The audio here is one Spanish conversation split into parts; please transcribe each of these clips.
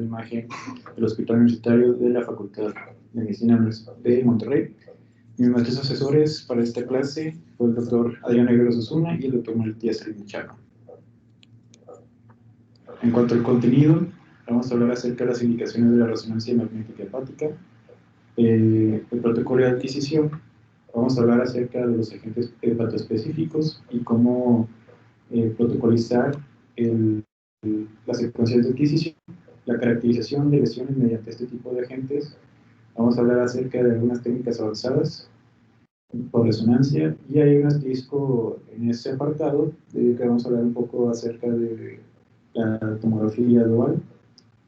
la imagen del Hospital Universitario de la Facultad de Medicina de Monterrey. Mis maestros asesores para esta clase fue el doctor Adrián Negros Osuna y el doctor Matías Chano. En cuanto al contenido, vamos a hablar acerca de las indicaciones de la resonancia magnética hepática, el protocolo de adquisición, vamos a hablar acerca de los agentes hepatoespecíficos y cómo protocolizar las secuencias de adquisición, la caracterización de lesiones mediante este tipo de agentes. Vamos a hablar acerca de algunas técnicas avanzadas por resonancia y hay un asterisco en ese apartado que vamos a hablar un poco acerca de la tomografía dual.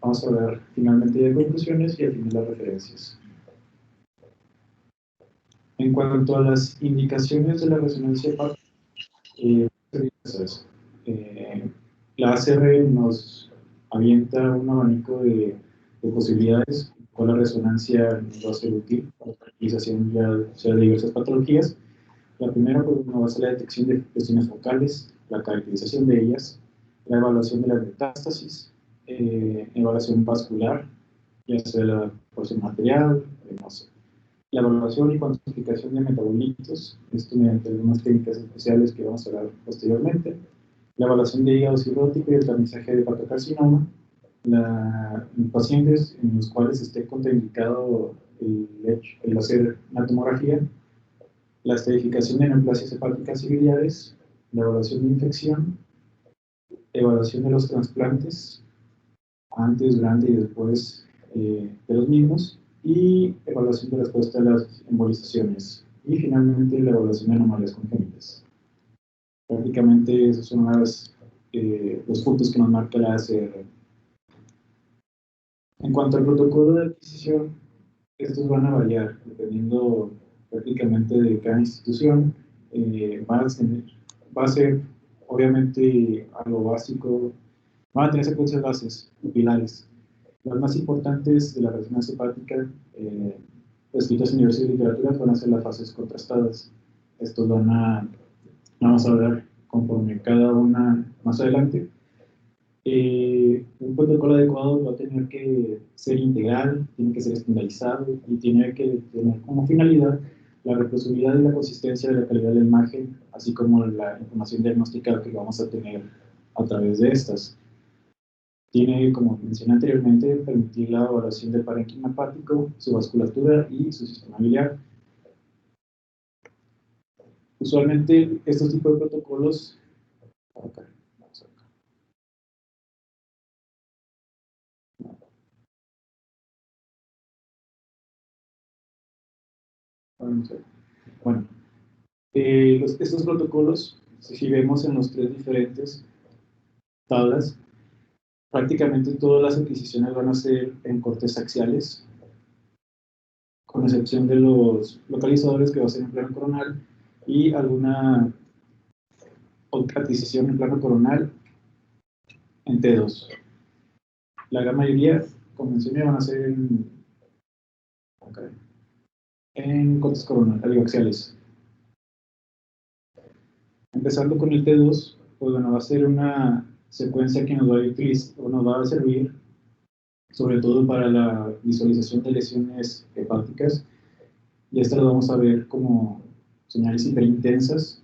Vamos a hablar finalmente de conclusiones y al final las referencias. En cuanto a las indicaciones de la resonancia hepática, la ACR nos avienta un abanico de posibilidades con la resonancia nos va a ser útil para la caracterización ya de diversas patologías. La primera pues, va a ser la detección de lesiones focales, la caracterización de ellas, la evaluación de las metástasis, evaluación vascular, ya sea la porción arterial, venosa. La evaluación y cuantificación de metabolitos, esto mediante algunas técnicas especiales que vamos a hablar posteriormente. La evaluación de hígado cirrótico y el tamizaje de hepatocarcinoma, en pacientes en los cuales esté contraindicado el hacer una tomografía, la estadificación de neoplasias hepáticas y biliares, la evaluación de infección, evaluación de los trasplantes, antes, durante y después de los mismos, y evaluación de respuesta a las embolizaciones, y finalmente la evaluación de anomalías congénitas. Prácticamente esos son los puntos que nos marca la ACR. En cuanto al protocolo de adquisición, estos van a variar dependiendo prácticamente de cada institución. Va a ser obviamente algo básico, van a tener secuencias bases, pilares. Las más importantes de la resonancia hepática, escritas en diversas literaturas, van a ser las fases contrastadas. Estos vamos a ver conforme cada una más adelante. Un protocolo adecuado va a tener que ser integral, tiene que ser estandarizado y tiene que tener como finalidad la reproducibilidad y la consistencia de la calidad de la imagen, así como la información diagnóstica que vamos a tener a través de estas. Tiene, como mencioné anteriormente, permitir la evaluación del parénquima hepático, su vasculatura y su sistema biliar. Usualmente, estos tipos de protocolos... Bueno, estos protocolos, si vemos en los tres diferentes tablas, prácticamente todas las adquisiciones van a ser en cortes axiales, con excepción de los localizadores que va a ser en plano coronal y alguna adquisición en plano coronal en T2. La gran mayoría, como mencioné, van a ser en cortes coronales, axiales. Empezando con el T2, pues bueno, va a ser una secuencia que nos va a servir sobre todo para la visualización de lesiones hepáticas, y estas las vamos a ver como señales hiperintensas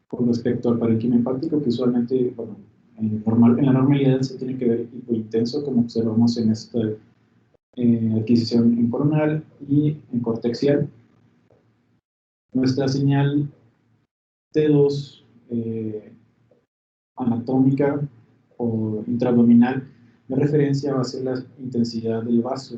con respecto al parénquima hepático, que usualmente, bueno, en la normalidad se tiene que ver hiperintenso, como observamos en esta adquisición en coronal y en corte axial. Nuestra señal T2 anatómica o intraabdominal de referencia va a ser la intensidad del vaso.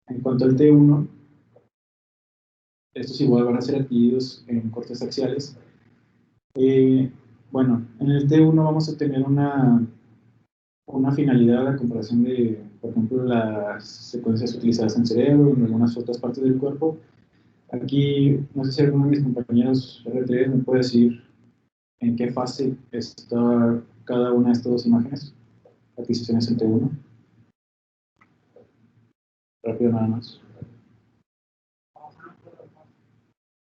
En cuanto al T1, estos igual van a ser adquiridos en cortes axiales. Bueno, en el T1 vamos a tener una finalidad a comparación de, por ejemplo, las secuencias utilizadas en cerebro y en algunas otras partes del cuerpo. Aquí, no sé si alguno de mis compañeros R3 me puede decir en qué fase está cada una de estas dos imágenes, adquisiciones en T1. Rápido nada más.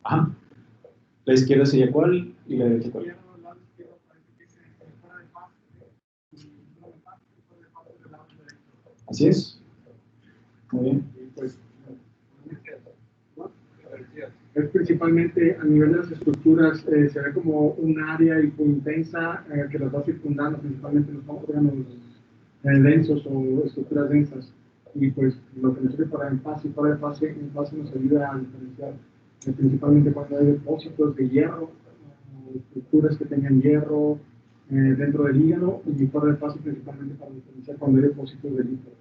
Ajá. La izquierda sería cuál y la derecha cuál. Así es. Muy bien. Pues, es principalmente a nivel de las estructuras, se ve como un área hipointensa que las va circundando, principalmente los órganos densos o estructuras densas. Y pues lo que nos sirve para en fase y fuera de fase, en fase nos ayuda a diferenciar principalmente cuando hay depósitos de hierro, estructuras que tengan hierro dentro del hígado, y fuera de fase principalmente para diferenciar cuando hay depósitos de líquido.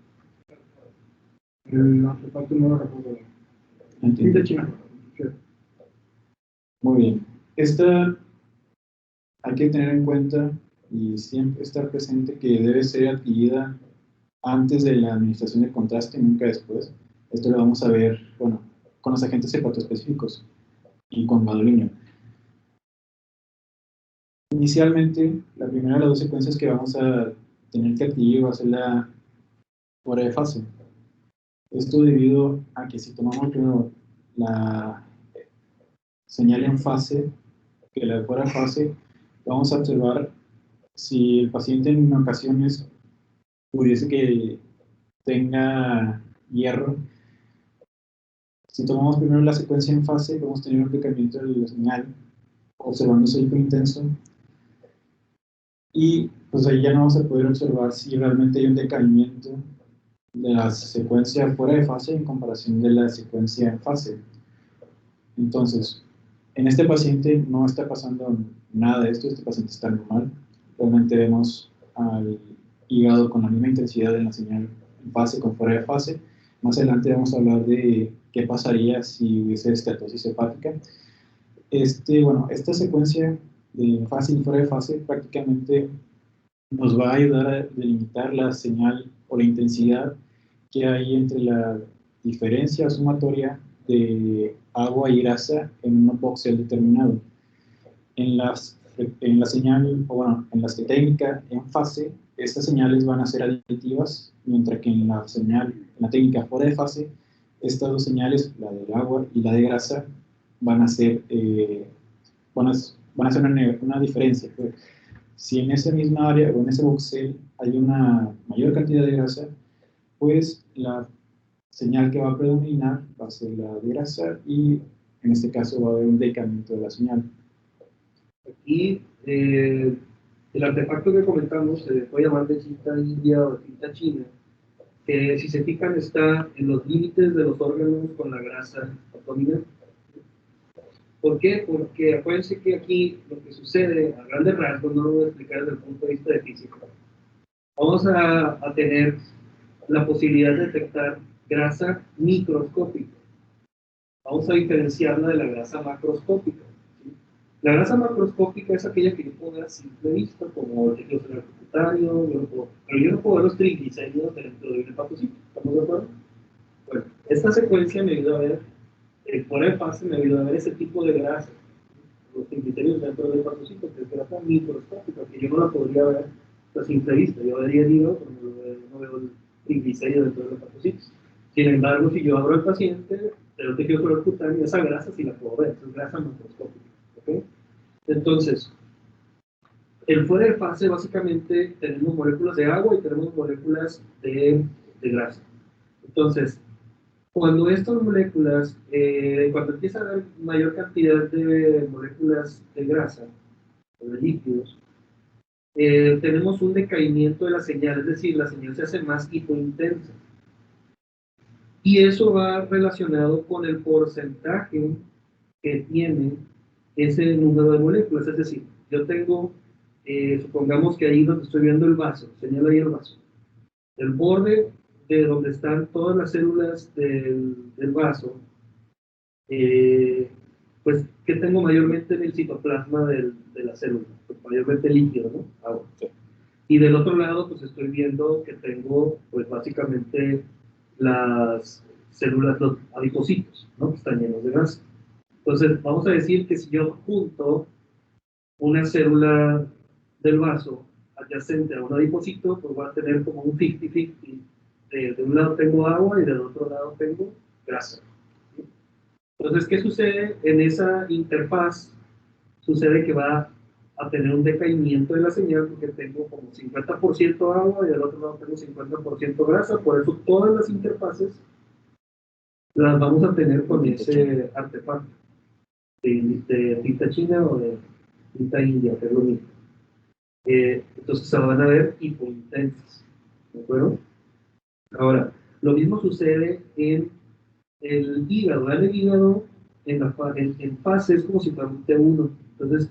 El artefacto no lo recuerdo. Entiendo. De China. Sí. Muy bien. Esta hay que tener en cuenta y siempre estar presente que debe ser adquirida antes de la administración de contraste, nunca después. Esto lo vamos a ver, bueno, con los agentes hepatoespecíficos y con gadolinium. Inicialmente, la primera de las dos secuencias que vamos a tener que adquirir va a ser la fuera de fase. Esto debido a que si tomamos primero la señal en fase, que la de fuera de fase, vamos a observar si el paciente en ocasiones pudiese que tenga hierro. Si tomamos primero la secuencia en fase, vamos a tener un decrecimiento de la señal, observándose hipo intenso, y pues ahí ya no vamos a poder observar si realmente hay un decaimiento de la secuencia fuera de fase en comparación de la secuencia en fase. Entonces, en este paciente no está pasando nada de esto, este paciente está normal. Realmente vemos al hígado con la misma intensidad en la señal en fase con fuera de fase. Más adelante vamos a hablar de qué pasaría si hubiese esteatosis hepática. Esta secuencia de fase y fuera de fase prácticamente nos va a ayudar a delimitar la señal o la intensidad que hay entre la diferencia sumatoria de agua y grasa en un voxel determinado. En la señal, o bueno, en la técnica en fase, estas señales van a ser aditivas, mientras que en la señal, en la técnica fuera de fase, estas dos señales, la del agua y la de grasa, van a ser, van a ser una diferencia. Si en esa misma área o en ese voxel hay una mayor cantidad de grasa, pues la señal que va a predominar va a ser la de grasa, y en este caso va a haber un decaimiento de la señal. Aquí el artefacto que comentamos se puede llamar de cinta india o de cinta china, que si se fijan está en los límites de los órganos con la grasa abdominal. ¿Por qué? Porque acuérdense que aquí lo que sucede, a grandes rasgos, no lo voy a explicar desde el punto de vista de física. Vamos a tener la posibilidad de detectar grasa microscópica. Vamos a diferenciarla de la grasa macroscópica. La grasa macroscópica es aquella que yo puedo ver a simple vista, como el tejido celular cutáneo, pero yo no puedo ver los triglicéridos dentro de un hepatocito. ¿Estamos de acuerdo? Bueno, esta secuencia me ayuda a ver, fuera de fase, me ayuda a ver ese tipo de grasa, los triglicéridos dentro del hepatocito, que es grasa microscópica, que yo no la podría ver a simple vista. Yo vería el hígado, pero no veo el triglicérido dentro del hepatocito. Sin embargo, si yo abro el paciente, el tejido celular cutáneo, esa grasa sí la puedo ver, es grasa macroscópica. ¿Okay? Entonces, el fuera de fase básicamente tenemos moléculas de agua y tenemos moléculas de grasa. Entonces, cuando estas moléculas, cuando empieza a haber mayor cantidad de moléculas de grasa o de lípidos, tenemos un decaimiento de la señal, es decir, la señal se hace más hipointensa. Y eso va relacionado con el porcentaje que tiene ese número de moléculas. Es decir, yo tengo, supongamos que ahí donde estoy viendo el vaso, señalo ahí el vaso, el borde de donde están todas las células del vaso, pues, ¿qué tengo mayormente en el citoplasma de la célula? Pues mayormente líquido, ¿no? Agua. Sí. Y del otro lado, pues estoy viendo que tengo, pues básicamente, las células, los adipocitos, ¿no? Que están llenos de grasa. Entonces, vamos a decir que si yo junto una célula del vaso adyacente a un adipocito, pues va a tener como un 50-50. De un lado tengo agua y del otro lado tengo grasa. Entonces, ¿qué sucede en esa interfaz? Sucede que va a tener un decaimiento de la señal porque tengo como 50% agua y del otro lado tengo 50% grasa, por eso todas las interfaces las vamos a tener con ese artefacto de tinta china o de tinta india, que es lo mismo. Entonces se van a ver hipointensas, ¿de acuerdo? Ahora, lo mismo sucede en el hígado. Vean el hígado en fase es como si fuera un T1. Entonces,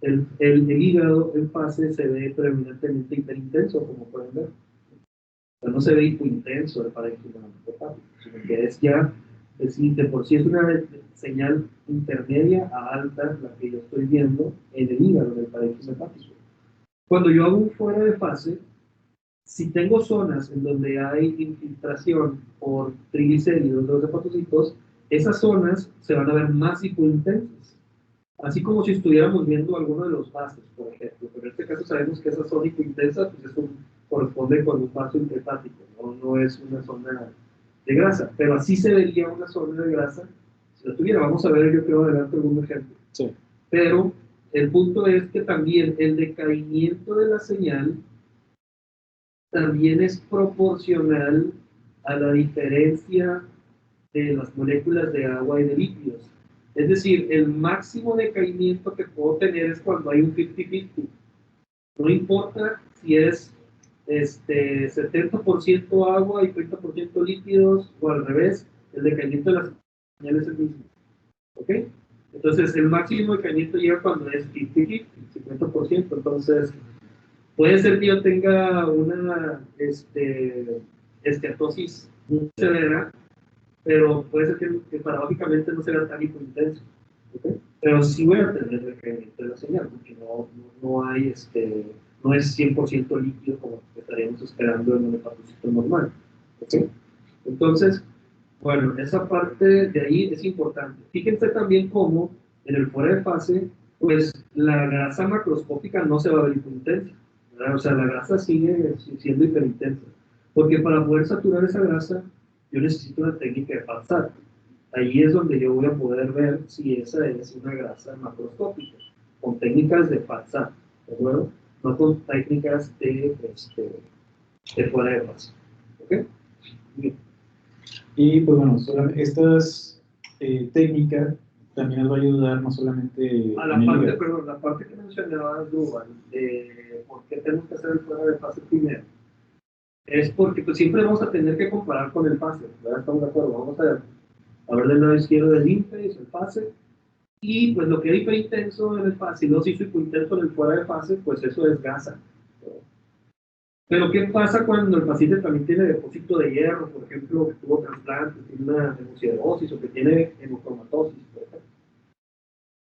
el hígado en fase se ve predominantemente hiperintenso, como pueden ver. O sea, no se ve hipointenso el parénquima hepático, sino que es ya, de por sí es una señal intermedia a alta la que yo estoy viendo en el hígado, en el parénquima hepático. Cuando yo hago un fuera de fase, si tengo zonas en donde hay infiltración por triglicéridos de los hepatocitos, esas zonas se van a ver más hipointensas. Así como si estuviéramos viendo alguno de los vasos, por ejemplo. Pero en este caso sabemos que esa zona hipointensa pues corresponde con un vaso intrahepático, no es una zona de grasa. Pero así se vería una zona de grasa si la tuviera. Vamos a ver, yo creo, adelante algún ejemplo. Sí. Pero el punto es que también el decaimiento de la señal también es proporcional a la diferencia de las moléculas de agua y de lípidos. Es decir, el máximo decaimiento que puedo tener es cuando hay un 50-50. No importa si es 70% agua y 30% lípidos o al revés, el decaimiento de las señales es el mismo. ¿Ok? Entonces, el máximo decaimiento llega cuando es 50-50, 50%. Entonces, puede ser que yo tenga una esteatosis muy severa, pero puede ser que paradójicamente no sea tan hipointenso. ¿Okay? Pero sí voy a tener decaimiento de la señal, porque no hay, no es 100% líquido como estaríamos esperando en un hepatocito normal. ¿Okay? Entonces, bueno, esa parte de ahí es importante. Fíjense también cómo en el fuera de fase, pues la grasa macroscópica no se va a ver hipointensa. ¿Verdad? O sea, la grasa sigue siendo hiperintensa. Porque para poder saturar esa grasa, yo necesito una técnica de pasar. Ahí es donde yo voy a poder ver si esa es una grasa macroscópica, con técnicas de pasar, ¿de acuerdo? No con técnicas de fuera de fase. ¿Ok? Bien. Y pues bueno, estas técnicas también nos va a ayudar no solamente A en la el parte, hígado. perdón, la parte que mencionaba Duval, por qué tenemos que hacer el fuera de fase primero, es porque pues, siempre vamos a tener que comparar con el fase, ¿verdad? Estamos de acuerdo, vamos a ver del lado izquierdo del interface, el fase, y pues lo que era hiperintenso en el fase y no se hizo hipointenso en el fuera de fase, pues eso es grasa. Pero ¿qué pasa cuando el paciente también tiene depósito de hierro, por ejemplo, que tuvo trasplante, tiene una hemociderosis o que tiene hemocromatosis, por ejemplo?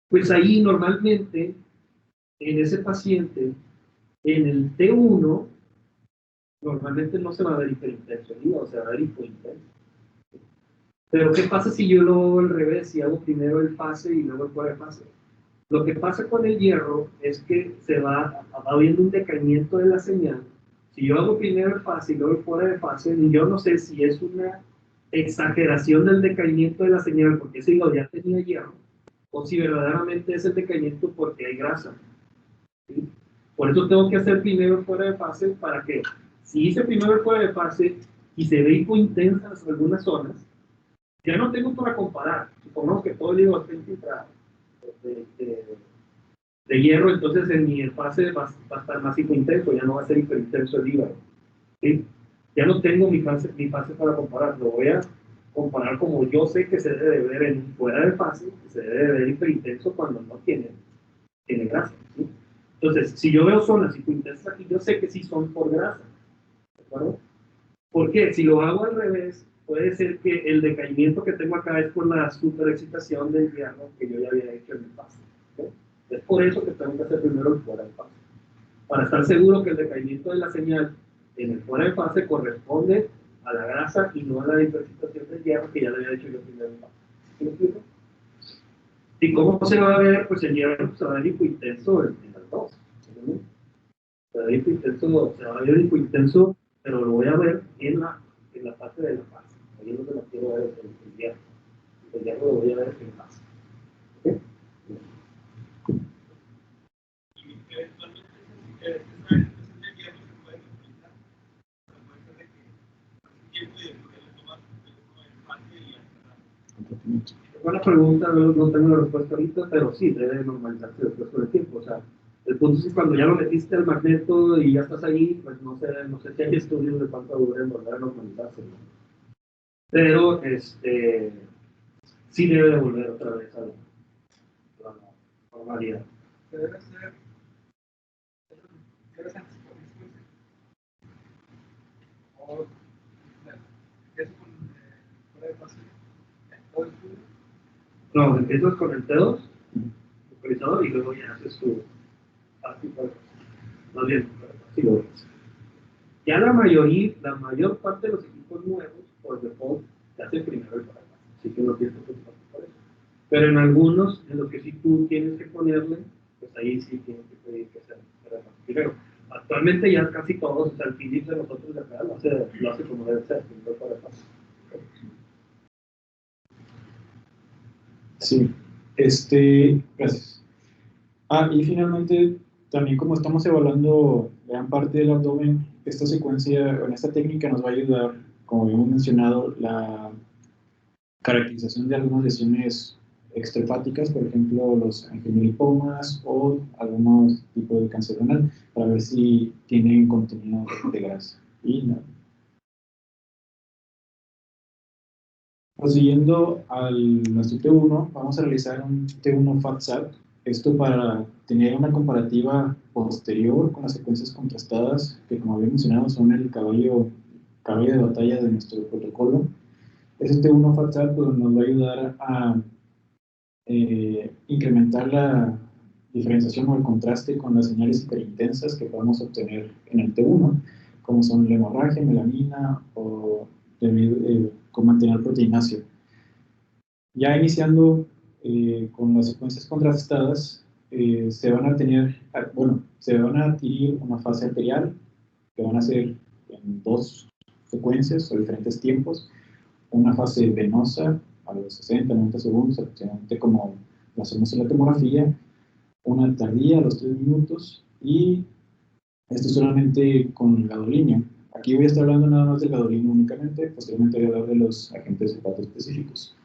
Pues ahí normalmente, en ese paciente, en el T1, normalmente no se va a ver hiperintenso, o se va a ver hipointenso. Pero ¿qué pasa si yo lo hago al revés, si hago primero el fase y luego el fuera de fase? Lo que pasa con el hierro es que se va habiendo un decaimiento de la señal. Si yo hago primero el fase y luego el fuera de fase, yo no sé si es una exageración del decaimiento de la señal porque ese hígado ya tenía hierro, o si verdaderamente es el decaimiento porque hay grasa. ¿Sí? Por eso tengo que hacer primero el fuera de fase para que, si hice primero el fuera de fase y se ve hipointensas algunas zonas, ya no tengo para comparar. Supongamos que todo el hígado está infiltrado de hierro, entonces en mi fase va a estar más hipointenso, ya no va a ser hiperintenso el hígado. ¿Sí? Ya no tengo mi fase para comparar, lo voy a comparar como yo sé que se debe de ver en fuera de fase, que se debe de ver hiperintenso cuando no tiene grasa. ¿Sí? Entonces, si yo veo zonas hipointensas aquí, yo sé que sí son por grasa. ¿De acuerdo? ¿Por qué? Si lo hago al revés, puede ser que el decaimiento que tengo acá es por la superexcitación del hierro que yo ya había hecho en el fase. ¿Sí? Es por eso que tengo que hacer primero el fuera de fase. Para estar seguro que el decaimiento de la señal en el fuera de fase corresponde a la grasa y no a la hiperexcitación del hierro que ya lo había hecho yo primero en fase. ¿Sí me explico? ¿Y cómo se va a ver? Pues el hierro se va a ver hipointenso en las dos. ¿Sí? Se va a ver hipointenso, pero lo voy a ver en la parte de la fase. Ahí es donde la quiero ver el hierro. pues ya no lo voy a ver en paz. ¿Okay? Buena pregunta, no tengo la respuesta ahorita, pero sí, debe normalizarse después con el tiempo. O sea, el punto es que cuando ya lo metiste al magneto y ya estás ahí, pues no sé si hay estudios de cuánto dure en volver a normalizarse, ¿no? Pero sí debe de volver otra vez a la normalidad. Debe ser interesante. O eso con fuera de fase, todo el estudio. No, empiezas con el T2, localizador, y luego ya haces tu más bien, sí lo ves. Ya la mayor parte de los equipos nuevos, por default, te hace primero el bypass, así que no tienes que preocuparte por eso. Pero en algunos, en los que sí tú tienes que ponerle, pues ahí sí tienes que pedir que sea primero. Actualmente ya casi todos, o sea, el Philips de nosotros de acá lo hace como debe ser, primero para bypass. Sí, gracias. Y finalmente, también como estamos evaluando gran parte del abdomen, esta secuencia, en esta técnica nos va a ayudar, como habíamos mencionado, la caracterización de algunas lesiones extrahepáticas, por ejemplo, los angiolipomas o algunos tipos de cáncer renal, para ver si tienen contenido de grasa. Y no. Prosiguiendo al nuestro T1, vamos a realizar un T1 FATSAT. Esto para tener una comparativa posterior con las secuencias contrastadas, que como había mencionado son el caballo de batalla de nuestro protocolo. Ese T1 FATSAT pues, nos va a ayudar a incrementar la diferenciación o el contraste con las señales hiperintensas que podemos obtener en el T1, como son la hemorragia, melanina o con mantener proteináceo. Ya iniciando con las secuencias contrastadas, se van a adquirir una fase arterial, que van a ser en dos secuencias o diferentes tiempos, una fase venosa a los 60, 90 segundos, aproximadamente como lo hacemos en la tomografía, una tardía a los 3 minutos, y esto solamente con el gadolinio. Aquí voy a estar hablando nada más del gadolinio únicamente, posteriormente voy a hablar de los agentes hepatoespecíficos.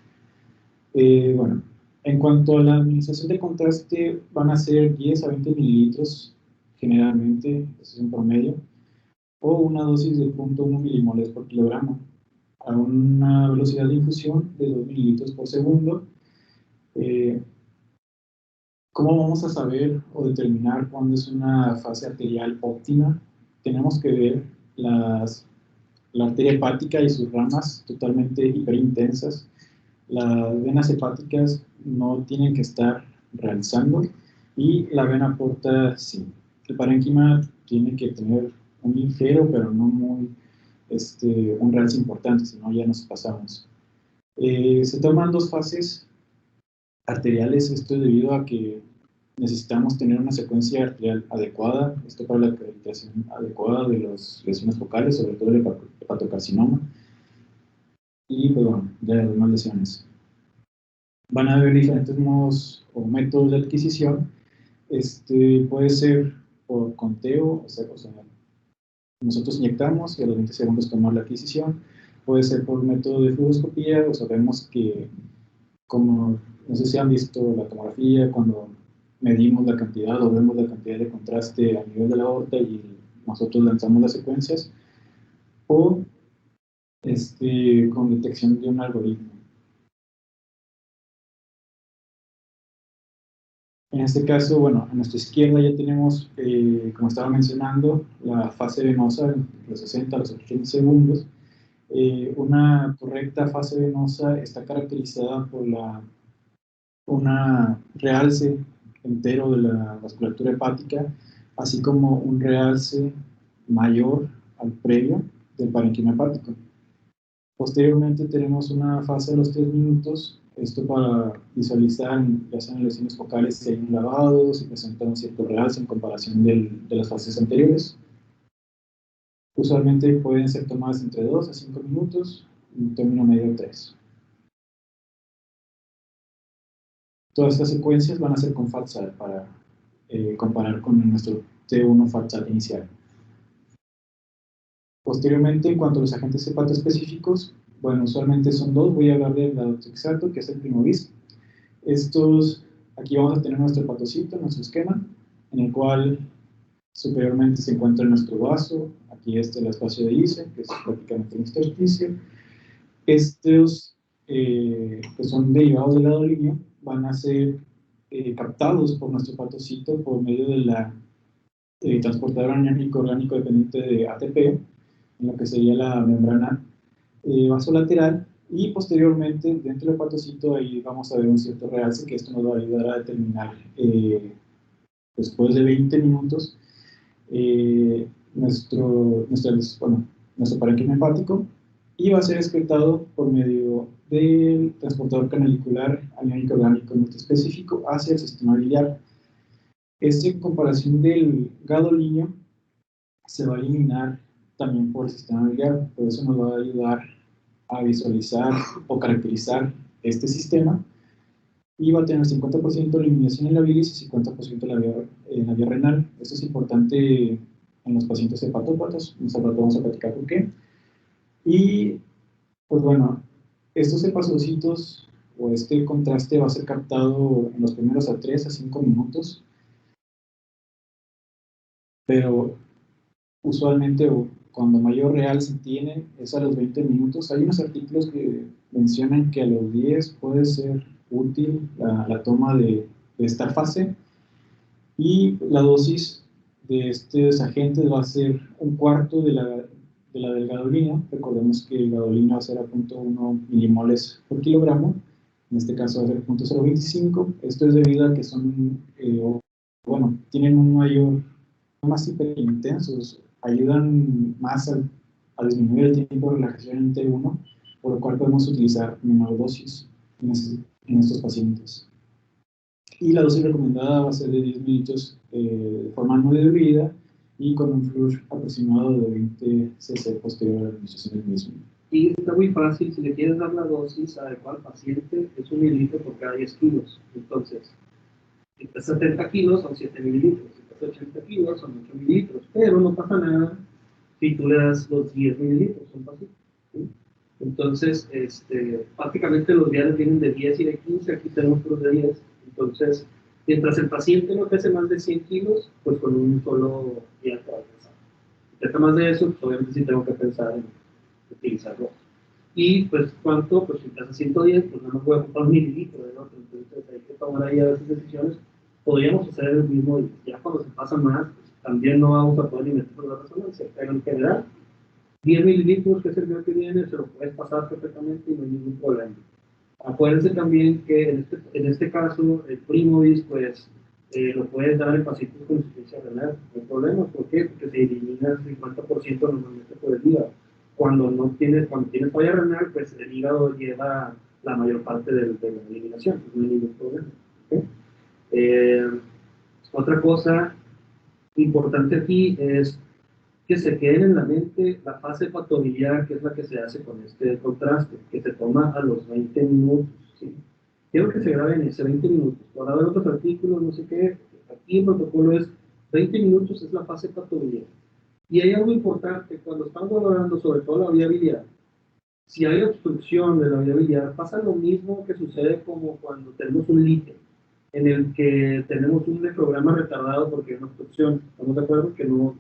Bueno, en cuanto a la administración de contraste, van a ser 10 a 20 mililitros generalmente, eso es un promedio, o una dosis de 0.1 milimoles por kilogramo, a una velocidad de infusión de 2 mililitros por segundo. ¿Cómo vamos a saber o determinar cuándo es una fase arterial óptima? Tenemos que ver la arteria hepática y sus ramas totalmente hiperintensas. Las venas hepáticas no tienen que estar realizando y la vena porta sí. El parénquima tiene que tener un ligero, pero no muy, un realce importante, si no ya nos pasamos. Se toman dos fases arteriales, esto es debido a que necesitamos tener una secuencia arterial adecuada, esto para la acreditación adecuada de las lesiones focales, sobre todo el hepatocarcinoma, y pues bueno, de las demás lesiones. Van a haber diferentes modos o métodos de adquisición. Puede ser por conteo, o sea, nosotros inyectamos y a los 20 segundos tomar la adquisición. Puede ser por método de fluoroscopía, o sabemos que, como no sé si han visto la tomografía, cuando medimos la cantidad o vemos la cantidad de contraste a nivel de la aorta y nosotros lanzamos las secuencias, o con detección de un algoritmo. En este caso, bueno, a nuestra izquierda ya tenemos, como estaba mencionando, la fase venosa en los 60 a los 80 segundos. Una correcta fase venosa está caracterizada por una realce entero de la vasculatura hepática, así como un realce mayor al previo del parénquima hepático. Posteriormente tenemos una fase de los 3 minutos, esto para visualizar, ya sean lesiones focales, si hay un lavado, si presentan un cierto realce en comparación de las fases anteriores. Usualmente pueden ser tomadas entre 2 a 5 minutos, un término medio 3. Todas estas secuencias van a ser con FATSAT para comparar con nuestro T1 FATSAT inicial. Posteriormente, en cuanto a los agentes hepatoespecíficos, bueno, usualmente son dos. Voy a hablar del Dadoxexato, que es el Primovis. Aquí vamos a tener nuestro hepatocito, nuestro esquema, en el cual superiormente se encuentra nuestro vaso. Aquí está el espacio de ICE, que es prácticamente el intersticio. Estos, que son derivados del gadolinio, van a ser captados por nuestro hepatocito por medio de la transportadora aniónico orgánico dependiente de ATP, en lo que sería la membrana vasolateral, y posteriormente dentro del hepatocito ahí vamos a ver un cierto realce, que esto nos va a ayudar a determinar después de 20 minutos nuestro parénquima hepático, y va a ser excretado por medio del transportador canalicular aniónico orgánico multiespecífico hacia el sistema biliar. En comparación del gadolinio, se va a eliminar también por el sistema biliar, por eso nos va a ayudar a visualizar o caracterizar este sistema, y va a tener 50% de eliminación en la bilis y 50% en la vía renal. Esto es importante en los pacientes hepatópatas, más adelante vamos a platicar por qué. Y pues bueno, estos hepatocitos o este contraste va a ser captado en los primeros a 3 a 5 minutos, pero usualmente cuando mayor real se tiene es a los 20 minutos. Hay unos artículos que mencionan que a los 10 puede ser útil la toma de esta fase, y la dosis de estos agentes va a ser un cuarto de la del gadolino. Recordemos que el gadolino va a ser a 0.1 milimoles por kilogramo, en este caso va a ser 0.025. Esto es debido a que son, tienen un mayor, más hiperintensos, ayudan más a disminuir el tiempo de relajación en T1, por lo cual podemos utilizar menor dosis en estos pacientes. Y la dosis recomendada va a ser de 10 minutos de forma no diluida y con un flujo aproximado de 20 cc posterior a la administración del mismo. Y está muy fácil, si le quieres dar la dosis adecuada al paciente, es 1 mililitro por cada 10 kilos. Entonces, si estás 70 kilos, son 7 mililitros. Si estás 80 kilos, son 8 mililitros. Pero no pasa nada si tú le das los 10 mililitros, son fáciles. ¿Sí? Entonces, prácticamente los diarios vienen de 10 y de 15, aquí tenemos los de 10. Entonces, mientras el paciente no pese más de 100 kilos, pues con un solo día te va a alcanzar. Si pesa más de eso, pues obviamente sí tengo que pensar en utilizarlo. Y pues, ¿cuánto? Pues si pesa 110, pues no me voy a ocupar 1 mililitro del otro. Entonces, hay que tomar ahí a veces decisiones. Podríamos hacer el mismo, ya cuando se pasa más, pues, también no vamos a poder limitar por la resonancia, pero en general, 10 mililitros, que es el que viene, se lo puedes pasar perfectamente y no hay ningún problema. Acuérdense también que en este caso, el Primovis, pues, lo puedes dar en pacientes con insuficiencia renal, no hay problema. ¿Por qué? Porque se elimina el 50% normalmente por el hígado. Cuando tienes falla renal, pues el hígado lleva la mayor parte de la eliminación, pues no hay ningún problema. ¿Okay? Otra cosa importante aquí es que se queden en la mente la fase hepatobiliar, que es la que se hace con este contraste, que se toma a los 20 minutos. ¿Sí? Quiero que se graben ese 20 minutos. Para ver otros artículos, no sé qué, aquí el protocolo es 20 minutos, es la fase hepatobiliar. Y hay algo importante, cuando estamos valorando sobre todo la vía biliar, si hay obstrucción de la vía biliar, pasa lo mismo que sucede como cuando tenemos un líquido, en el que tenemos un nefrograma retardado porque hay una obstrucción. ¿Estamos de acuerdo? Que no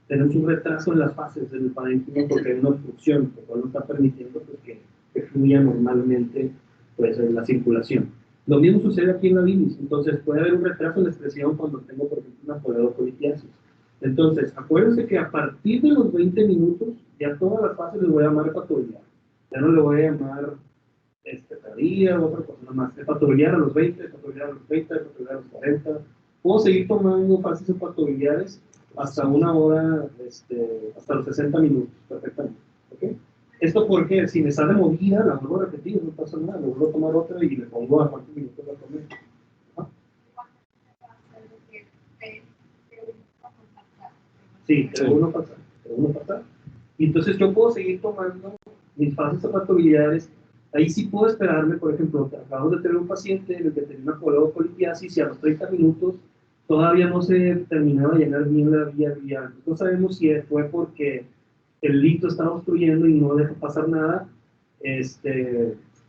tenemos un retraso en las fases del parénquima porque hay una obstrucción, lo cual no está permitiendo pues, que fluya normalmente pues, en la circulación. Lo mismo sucede aquí en la bilis. Entonces puede haber un retraso en la excreción cuando tengo, por ejemplo, una polidocolitiasis. Entonces, acuérdense que a partir de los 20 minutos, ya todas las fases les voy a llamar hepatobiliar. Ya no le voy a llamar tardía o otra cosa, nada más. Hepatobiliar a los 20, hepatobiliar a los 30, hepatobiliar a los 40. Puedo seguir tomando fases hepatobiliares hasta 1 hora, hasta los 60 minutos, perfectamente. ¿Okay? Esto porque si me sale movida, la vuelvo a repetir, no pasa nada, le vuelvo a tomar otra y le pongo a cuántos minutos la tomé. ¿Ah? Sí, pero uno pasa. Y entonces yo puedo seguir tomando mis fases hepatobiliares Ahí sí puedo esperarme, por ejemplo, acabamos de tener un paciente en el que tenía una colitiasis y a los 30 minutos todavía no se terminaba de llenar bien la vía biliar. No sabemos si fue porque el líquido estaba obstruyendo y no deja pasar nada,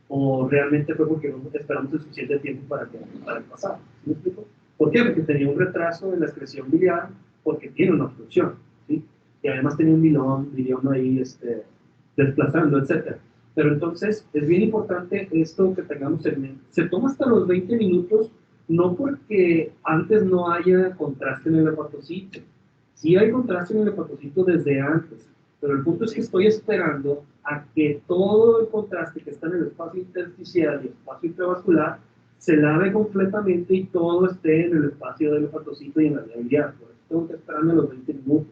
o realmente fue porque no esperamos el suficiente tiempo para pasar. ¿Sí me explico? ¿Por qué? Porque tenía un retraso en la excreción biliar, porque tiene una obstrucción, ¿sí? Y además tenía un bilión ahí desplazando, etc. Pero entonces es bien importante esto que tengamos en mente. Se toma hasta los 20 minutos, no porque antes no haya contraste en el hepatocito. Sí hay contraste en el hepatocito desde antes, pero el punto es que estoy esperando a que todo el contraste que está en el espacio intersticial y el espacio intravascular se lave completamente y todo esté en el espacio del hepatocito y en la vía biliar. Por eso tengo que esperarme los 20 minutos.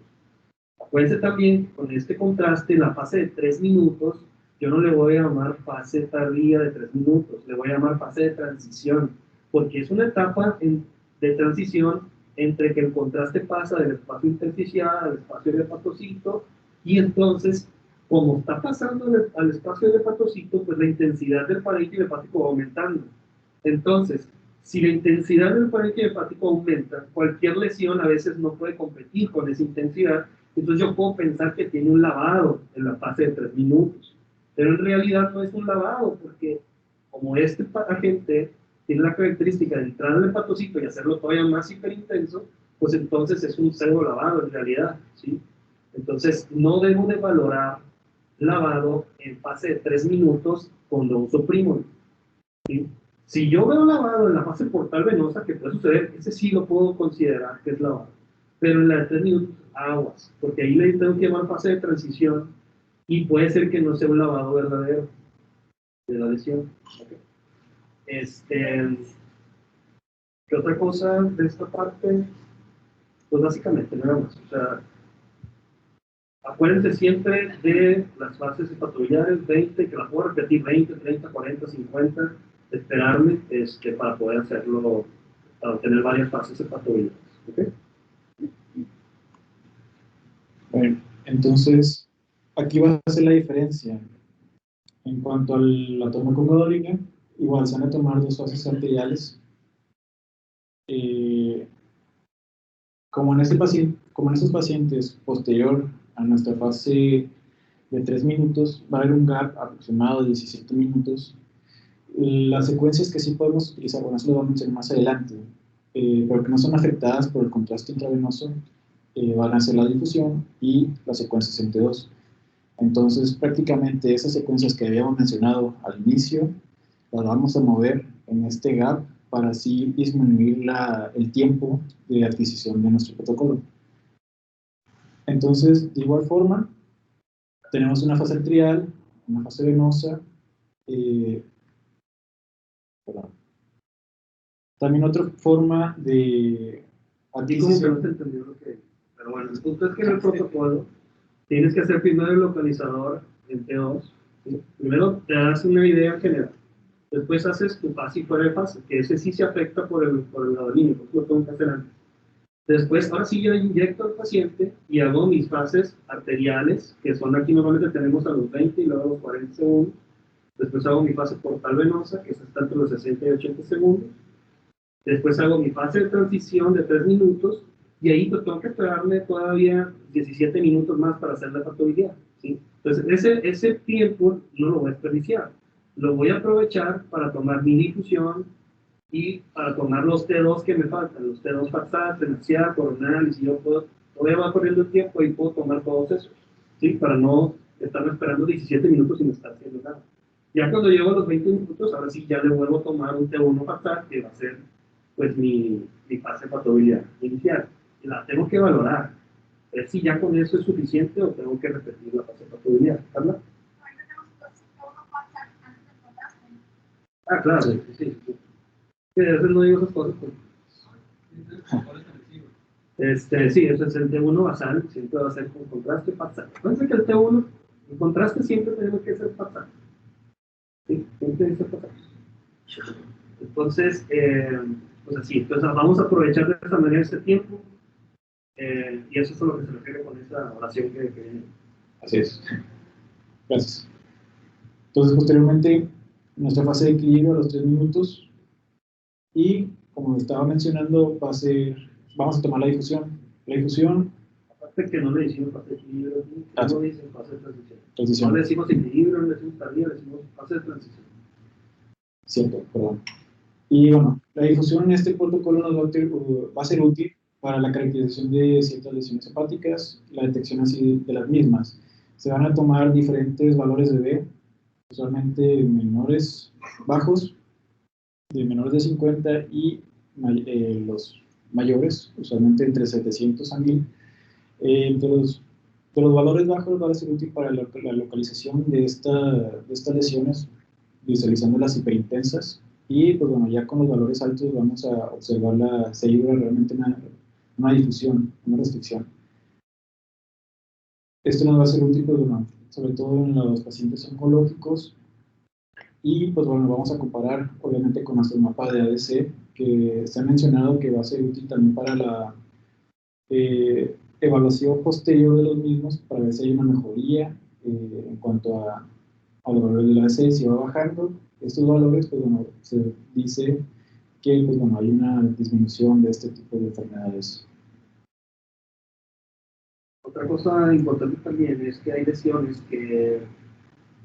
Acuérdense también que con este contraste, la fase de 3 minutos, yo no le voy a llamar fase tardía de 3 minutos, le voy a llamar fase de transición, porque es una etapa de transición entre que el contraste pasa del espacio intersticial al espacio del hepatocito, y entonces, como está pasando al espacio del hepatocito, pues la intensidad del parénquima hepático va aumentando. Entonces, si la intensidad del parénquima hepático aumenta, cualquier lesión a veces no puede competir con esa intensidad. Entonces yo puedo pensar que tiene un lavado en la fase de 3 minutos, pero en realidad no es un lavado, porque como este agente tiene la característica de entrar al hepatocito y hacerlo todavía más hiperintenso, pues entonces es un pseudo lavado en realidad, ¿sí? Entonces no debo de valorar lavado en fase de 3 minutos cuando uso Primol, ¿sí? Si yo veo lavado en la fase portal venosa, que puede suceder, ese sí lo puedo considerar que es lavado. Pero en la de 3 minutos, aguas, porque ahí le tengo que llamar fase de transición y puede ser que no sea un lavado verdadero de la lesión. Okay. ¿Qué otra cosa de esta parte? Pues básicamente nada más. O sea, acuérdense siempre de las fases hepatobiliares, 20, que las puedo repetir, 20, 30, 40, 50, esperarme para poder hacerlo, para obtener varias fases hepatobiliares. ¿Okay? Bueno, entonces, aquí va a ser la diferencia. En cuanto a la toma con gasolina, igual se van a tomar dos fases arteriales. Como en estos pacientes, posterior a nuestra fase de 3 minutos, va a haber un gap aproximado de 17 minutos. Las secuencias que sí podemos utilizar, bueno, eso lo vamos a mencionar más adelante, pero que no son afectadas por el contraste intravenoso, van a ser la difusión y las secuencias en T2. Entonces, prácticamente esas secuencias que habíamos mencionado al inicio, las vamos a mover en este gap para así disminuir el tiempo de adquisición de nuestro protocolo. Entonces, de igual forma, tenemos una fase arterial, una fase venosa, también otra forma de Aquí como que no te entendió lo que... Pero bueno, el punto es que en el protocolo tienes que hacer primero el localizador en T2. ¿Sí? Primero te das una idea general. Después haces tu fase y fuera de fase, que ese sí se afecta por el gadolinio, porque lo tengo que hacer antes. Después, ahora sí yo inyecto al paciente y hago mis fases arteriales, que son aquí normalmente tenemos a los 20 y luego a los 40 segundos. Después hago mi fase portal venosa, que está entre los 60 y 80 segundos. Después hago mi fase de transición de 3 minutos y ahí pues, tengo que esperarme todavía 17 minutos más para hacer la hepatobiliar, ¿sí? Entonces ese tiempo no lo voy a desperdiciar. Lo voy a aprovechar para tomar mi difusión y para tomar los T2 que me faltan, los T2 FATSAT, tenacial, coronal, y si yo puedo, todavía va corriendo el tiempo y puedo tomar todos esos, ¿sí? Para no estarme esperando 17 minutos sin estar haciendo nada. Ya cuando llego a los 20 minutos, ahora sí ya le vuelvo a tomar un T1 FATSAT, que va a ser pues mi fase de hepatobiliar inicial. Y la tengo que valorar. Ver si ya con eso es suficiente o tengo que repetir la fase de hepatobiliar. ¿Carla? Ah, claro, sí, sí. Sí, a veces no digo esas cosas. Pues. Sí, ese es el T1 basal, siempre va a ser con contraste FATSAT. Acuérdense que el T1, el contraste siempre tenemos que ser FATSAT. Sí, siempre dice FATSAT. Entonces, pues así, entonces vamos a aprovechar de esta manera este tiempo y eso es a lo que se refiere con esa oración que viene. Así es. Gracias. Entonces, posteriormente, nuestra fase de equilibrio a los 3 minutos. Y como estaba mencionando, vamos a tomar la difusión. La difusión, Aparte que no le decimos fase de equilibrio, no dicen fase de transición. No le decimos equilibrio, no le decimos tardía, le decimos fase de transición. Cierto, perdón. Y bueno, la difusión en este protocolo nos va a ser útil para la caracterización de ciertas lesiones hepáticas, la detección así de las mismas. Se van a tomar diferentes valores de B, usualmente menores, bajos, de menores de 50 y los mayores, usualmente entre 700 a 1000. De los valores bajos va a ser útil para la localización de estas lesiones, visualizando las hiperintensas. Y pues bueno, ya con los valores altos vamos a observar seguir realmente una difusión, una restricción. Esto nos va a ser útil, pues bueno, sobre todo en los pacientes oncológicos. Y pues bueno, vamos a comparar obviamente con nuestro mapa de ADC, que se ha mencionado que va a ser útil también para la evaluación posterior de los mismos, para ver si hay una mejoría en cuanto a los valores de la ADC. Si va bajando estos valores, pues bueno, se dice que pues bueno, hay una disminución de este tipo de enfermedades. Otra cosa importante también es que hay lesiones que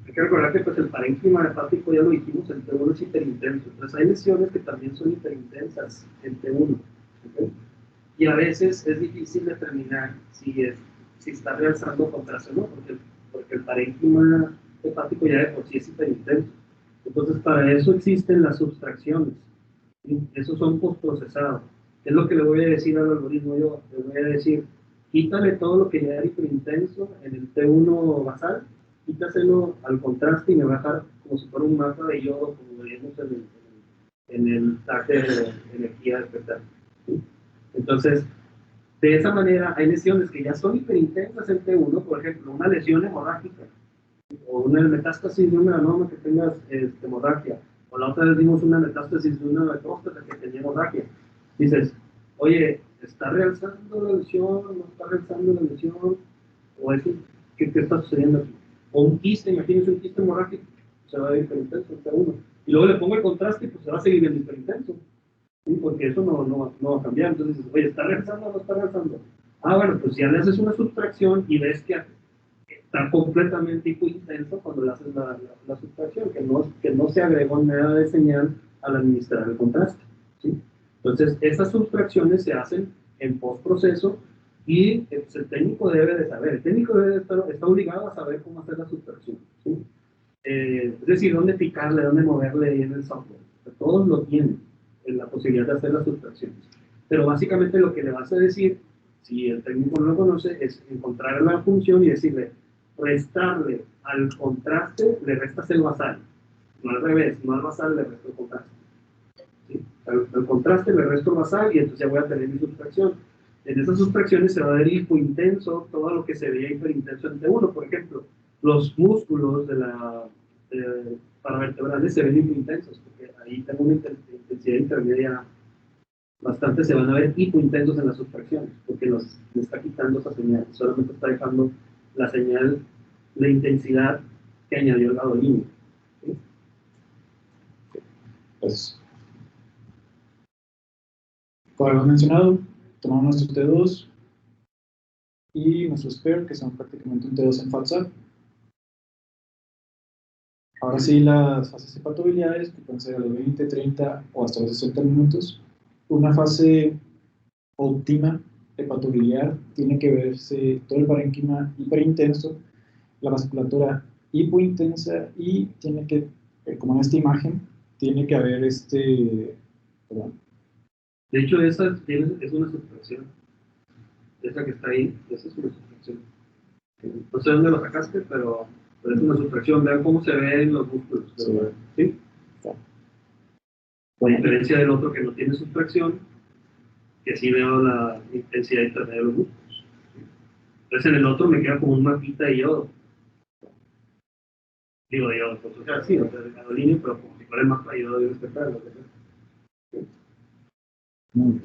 hay que recordar que pues, el parénquima hepático, ya lo dijimos, el T1 es hiperintenso. Entonces hay lesiones que también son hiperintensas en T1. ¿Okay? Y a veces es difícil determinar si está realzando contraste o no, porque el parénquima hepático ya de por sí es hiperintenso. Entonces para eso existen las subtracciones. ¿Sí? Esos son postprocesados. Es lo que le voy a decir al algoritmo yo. Le voy a decir, quítale todo lo que ya era hiperintenso en el T1 basal, quítaselo al contraste y me va a dejar como si fuera un mapa de yodo, como veíamos en el tag de energía despertar. ¿Sí? Entonces, de esa manera, hay lesiones que ya son hiperintensas en T1, por ejemplo, una lesión hemorrágica, o una metástasis de un melanoma que tengas hemorragia, o la otra vez vimos una metástasis de una próstata que tenía hemorragia. Dices, oye, ¿está realzando la lesión? ¿No está realzando la lesión? ¿O eso? ¿Qué está sucediendo aquí? O un quiste, imagínense un quiste hemorrágico, se va a ver hiperintenso en T1. Y luego le pongo el contraste y pues se va a seguir viendo hiperintenso. ¿Sí? Porque eso no va a cambiar. Entonces dices, oye, ¿está regresando o no está regresando? Ah, bueno, pues ya le haces una subtracción y ves que está completamente hipointenso cuando le haces la subtracción, que no se agregó nada de señal al administrar el contraste. ¿Sí? Entonces, esas subtracciones se hacen en postproceso y pues, el técnico debe de saber, el técnico está obligado a saber cómo hacer la subtracción. ¿Sí? Es decir, dónde picarle, dónde moverle ahí en el software. Todos lo tienen, en la posibilidad de hacer las subtracciones. Pero básicamente lo que le vas a decir, si el técnico no lo conoce, es encontrar la función y decirle, restarle al contraste, le restas el basal. No al revés, no al basal le resto el contraste. ¿Sí? Al contraste le resto el basal y entonces ya voy a tener mi subtracción. En esas subtracciones se va a ver hipointenso todo lo que se veía hiperintenso en T1. Por ejemplo, los músculos de la paravertebrales se ven hipointensos, porque ahí tengo una intensidad intermedia bastante, se van a ver hipointensos en las subtracciones, porque le está quitando esa señal, solamente está dejando la señal de intensidad que añadió el gadolíneo. ¿Sí? Pues, como hemos mencionado, tomamos nuestro T2 y nuestro SPARE, que son prácticamente un T2 en FATSA. Ahora sí, las fases hepatobiliares, que pueden ser a los 20, 30 o hasta los 60 minutos. Una fase óptima hepatobiliar tiene que verse todo el parénquima hiperintenso, la vasculatura hipointensa y tiene que, como en esta imagen, tiene que haber perdón. De hecho, esa es una subtracción. Esa que está ahí, esa es una subtracción. No sé dónde lo sacaste, pero es una subtracción. Vean cómo se ven los músculos. Sí. ¿Sí? A diferencia del otro que no tiene subtracción, que sí veo la intensidad intermedia de los músculos. Entonces en el otro me queda como un mapita de yodo. Digo de yodo, pues, o sea, sí, o sea, de gadolíneo, pero como si fuera el mapa de yodo de despertar, lo que sea. Muy bien.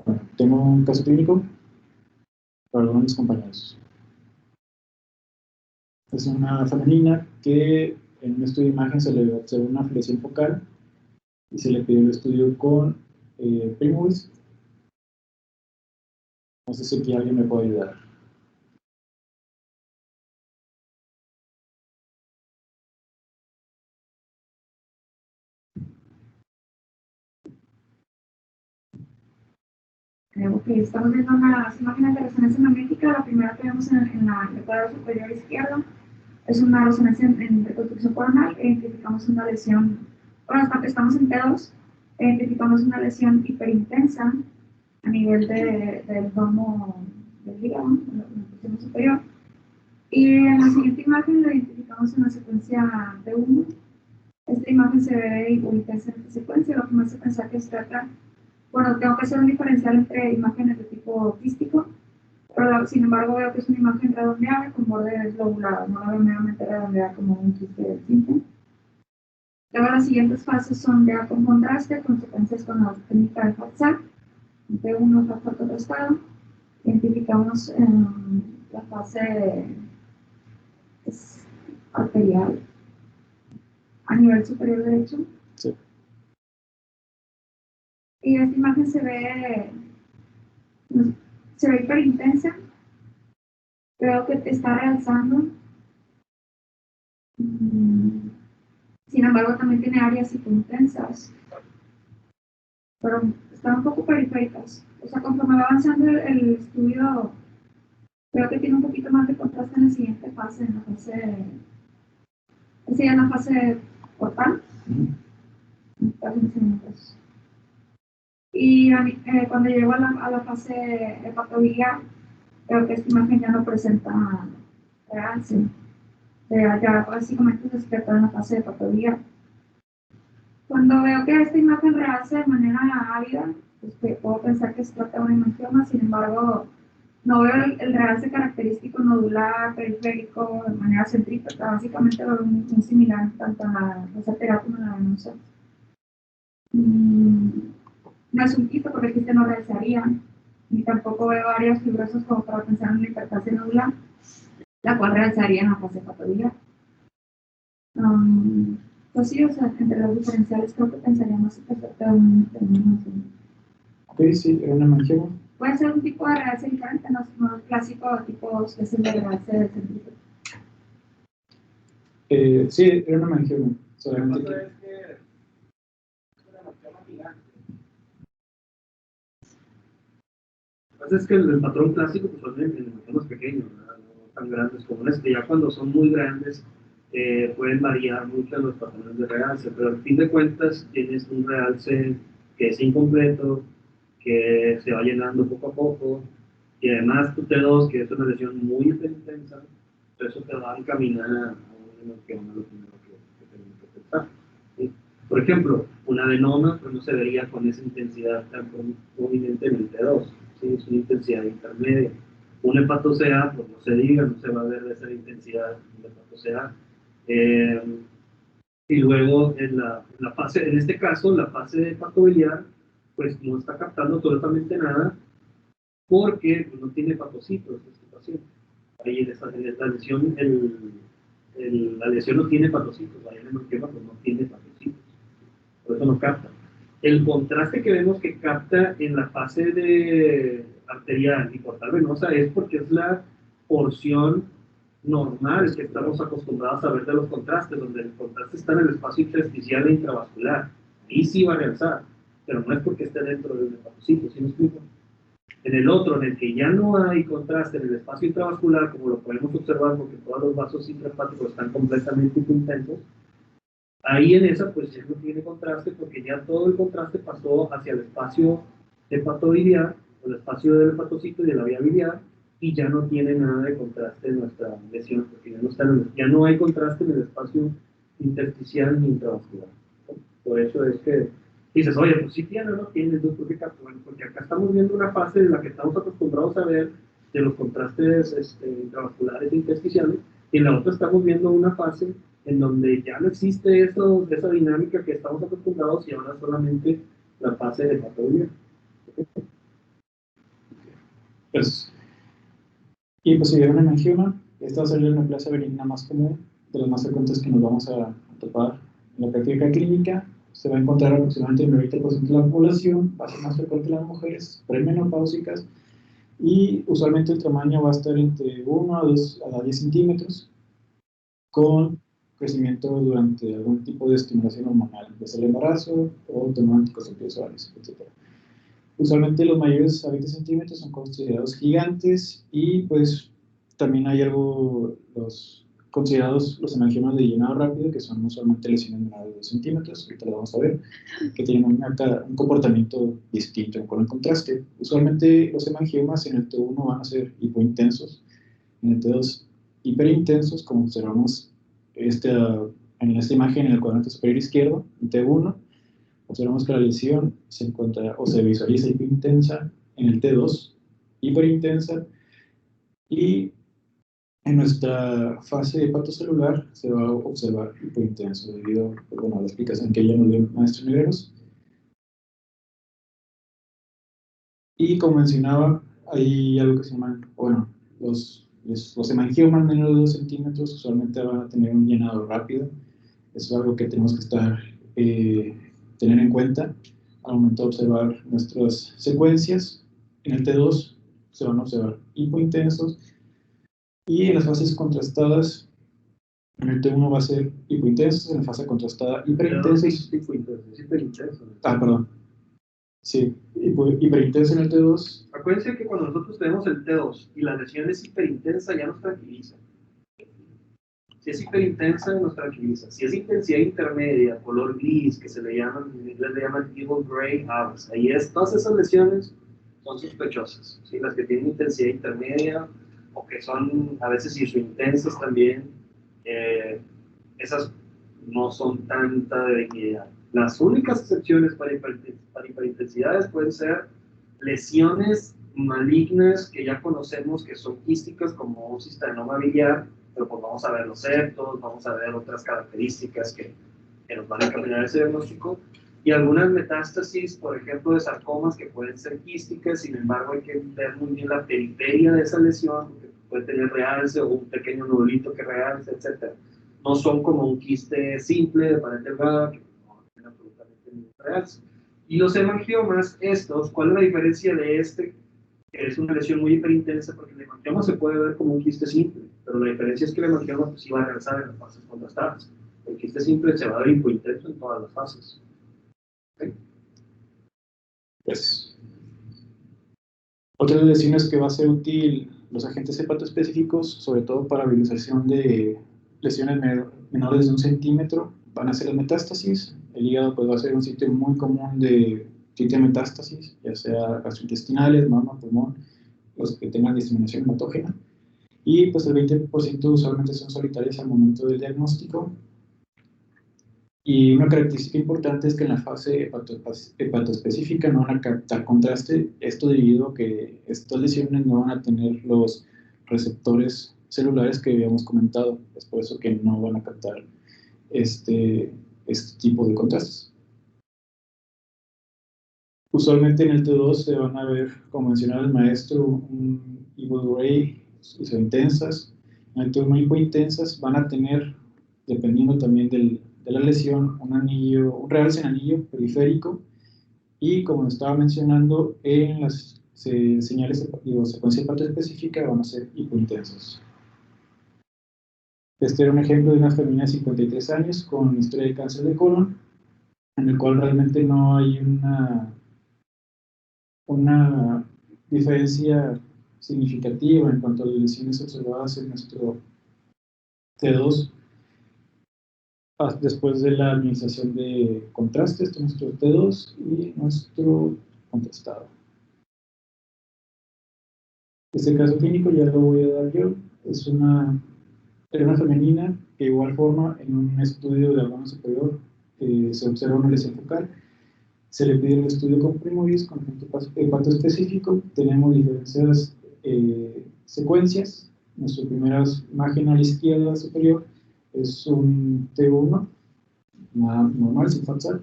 Bueno, tengo un caso clínico para algunos de mis compañeros. Es una femenina que en un estudio de imagen se le observó una afiliación focal y se le pidió el estudio con Primovis. No sé si aquí alguien me puede ayudar. Ok, estamos viendo las imágenes de resonancia magnética. La primera que vemos en el cuadro superior izquierdo es una resonancia en reconstrucción coronal. Identificamos una lesión, bueno, estamos en T2, identificamos una lesión hiperintensa a nivel del domo del hígado, en la porción superior. Y en la siguiente imagen la identificamos en la secuencia T1. Esta imagen se ve intensa en esta secuencia, lo que me hace pensar que se trata. Bueno, tengo que hacer un diferencial entre imágenes de tipo quístico, pero sin embargo veo que es una imagen redondeada con bordes lobulados, no la veo meramente redondeada como un quiste del tinte. Luego las siguientes fases son ya con contraste, consecuencias con la técnica de FATSAC, de uno factor contrastado. Identificamos la fase arterial a nivel superior derecho. Sí. Y esta imagen se ve hiperintensa. Veo que te está realzando. Sin embargo, también tiene áreas hipointensas, pero están un poco periféricas. O sea, conforme va avanzando el estudio, veo que tiene un poquito más de contraste en la siguiente fase, en la fase portal. Y cuando llego a la fase hepatobiliar, veo que esta imagen ya no presenta realce. Ya básicamente se despertó en la fase hepatobiliar. Cuando veo que esta imagen realce de manera ávida, pues puedo pensar que se trata de un hemangioma. Sin embargo, no veo el realce característico nodular, periférico, de manera centrípeta. Básicamente veo un similar tanto en la rosateral como en la venosa. No es un quito porque el quiste no realzaría, ni tampoco veo áreas fibrosas como para pensar en una hiperplasia nodular, la cual realzaría en la fase patológica. Pues sí, o sea, entre los diferenciales creo que pensaría más que se trata de un hemangioma. Ok, sí, era una hemangioma. Puede ser un tipo de realce diferente, no es clásico tipo que es el de realce del centrífugo. Sí, era una hemangioma. Solamente que... Lo que pasa es que el patrón clásico pues, son en hemangiomas pequeños, ¿verdad? No tan grandes como este. Ya cuando son muy grandes pueden variar mucho los patrones de realce, pero al fin de cuentas tienes un realce que es incompleto, que se va llenando poco a poco, y además tu T2, que es una lesión muy intensa, eso te va a encaminar a un hemangioma, lo primero que tenemos que pensar. ¿Sí? Por ejemplo, un adenoma pues, no se vería con esa intensidad tan prominente en el T2. ¿Sí? Es una intensidad intermedia. Un hepatocea, pues no se diga, no se va a ver de esa intensidad de hepatocea. Y luego en la fase, en este caso, la fase de hepatobiliar, pues no está captando absolutamente nada porque pues, no tiene hepatocitos este paciente. Ahí en la lesión, la lesión no tiene hepatocitos, ahí en el hemangioma pues no tiene hepatocitos, por eso no capta. El contraste que vemos que capta en la fase de arterial y portal venosa es porque es la porción normal que estamos acostumbrados a ver de los contrastes, donde el contraste está en el espacio intersticial e intravascular. Ahí sí va a realzar, pero no es porque esté dentro del hepatocito, ¿sí me explico? En el otro, en el que ya no hay contraste en el espacio intravascular, como lo podemos observar porque todos los vasos intrahepáticos están completamente intensos, ahí en esa pues ya no tiene contraste porque ya todo el contraste pasó hacia el espacio hepatobiliar, el espacio del hepatocito y de la vía biliar, y ya no tiene nada de contraste en nuestra lesión, porque ya no hay contraste en el espacio intersticial ni intravascular. Por eso es que dices, oye, pues sí tiene o no tiene, entonces ¿por qué capta? Bueno, porque acá estamos viendo una fase en la que estamos acostumbrados a ver de los contrastes intravasculares e intersticiales, y en la otra estamos viendo una fase en donde ya no existe esa dinámica que estamos acostumbrados y ahora solamente la fase de patología. Pues, y pues si hubiera una hemangioma, esta va a ser la neoplasia benigna más común, de las más frecuentes que nos vamos a topar en la práctica clínica. Se va a encontrar aproximadamente el 90% de la población, va a ser más frecuente en las mujeres premenopáusicas, y usualmente el tamaño va a estar entre 1 a 10 centímetros, con crecimiento durante algún tipo de estimulación hormonal, desde el embarazo o tomando anticonceptivos, etc. Usualmente los mayores a 20 centímetros son considerados gigantes, y pues también hay algo, los considerados los hemangiomas de llenado rápido, que son usualmente lesiones menores de 2 centímetros, ahorita lo vamos a ver, que tienen un comportamiento distinto con el contraste. Usualmente los hemangiomas en el T1 van a ser hipointensos, en el T2 hiperintensos, como observamos en esta imagen en el cuadrante superior izquierdo, en T1. Observamos que la lesión se encuentra o se visualiza hiperintensa en el T2, hiperintensa, y en nuestra fase hepatocelular se va a observar hipointenso debido a la explicación que ya nos dio el maestro Niveros. Y como mencionaba, hay algo que se llama, bueno, los hemangiomas menores de 2 centímetros usualmente van a tener un llenado rápido. Eso es algo que tenemos que tener en cuenta al momento de observar nuestras secuencias. En el T2 se van a observar hipointensos, y en las fases contrastadas, en el T1 va a ser hipointensos, en la fase contrastada hiperintensos. Perdón. Sí, hiperintenso en el T2. Acuérdense que cuando nosotros tenemos el T2 y la lesión es hiperintensa, ya nos tranquiliza. Si es hiperintensa, nos tranquiliza. Si es intensidad intermedia, color gris, que en inglés le llaman evil gray hours, ahí todas esas lesiones son sospechosas. ¿Sí? Las que tienen intensidad intermedia o que son a veces isointensas también, esas no son tanta de benignidad. Las únicas excepciones para hiperintensidades pueden ser lesiones malignas que ya conocemos que son quísticas, como un cistanoma biliar, pero pues vamos a ver los septos, vamos a ver otras características que nos van a encaminar ese diagnóstico, y algunas metástasis, por ejemplo, de sarcomas que pueden ser quísticas. Sin embargo, hay que ver muy bien la periferia de esa lesión, porque puede tener realce o un pequeño nodulito que realce, etc. No son como un quiste simple de pared delgada, que no tiene absolutamente ningún realce. Y los hemangiomas, ¿cuál es la diferencia de este? Que es una lesión muy hiperintensa, porque el hemangioma se puede ver como un quiste simple, pero la diferencia es que el hemangioma pues, sí va a realzar en las fases contrastadas. El quiste simple se va a ver hipointenso en todas las fases. ¿Okay? Pues, otras lesiones que va a ser útil los agentes hepatoespecíficos, sobre todo para visualización de lesiones menores de 1 centímetro, van a ser las metástasis. El hígado pues, va a ser un sitio muy común de metástasis, ya sea gastrointestinales, mama, pulmón, los que tengan diseminación hematógena. Y pues el 20% usualmente son solitarias al momento del diagnóstico. Y una característica importante es que en la fase hepatoespecífica no van a captar contraste, esto debido a que estas lesiones no van a tener los receptores celulares que habíamos comentado, es por eso que no van a captar este tipo de contrastes. Usualmente en el T2 se van a ver, como mencionaba el maestro, un evil gray, isointensas. En el T1 hipointensas van a tener, dependiendo también de la lesión, un realce en anillo periférico, y como estaba mencionando, en las señales de secuencia hepatoespecífica van a ser hipointensas. Este era un ejemplo de una femenina de 53 años con historia de cáncer de colon, en el cual realmente no hay una diferencia significativa en cuanto a las lesiones observadas en nuestro T2 después de la administración de contraste. Este es nuestro T2 y nuestro contrastado. Este caso clínico ya lo voy a dar yo. Era una femenina que de igual forma en un estudio de órgano superior se observa una lesión focal. Se le pide el estudio con Primoris, con hepato específico. Tenemos diferentes secuencias. Nuestra primera imagen a la izquierda superior es un T1, normal, sin falsar.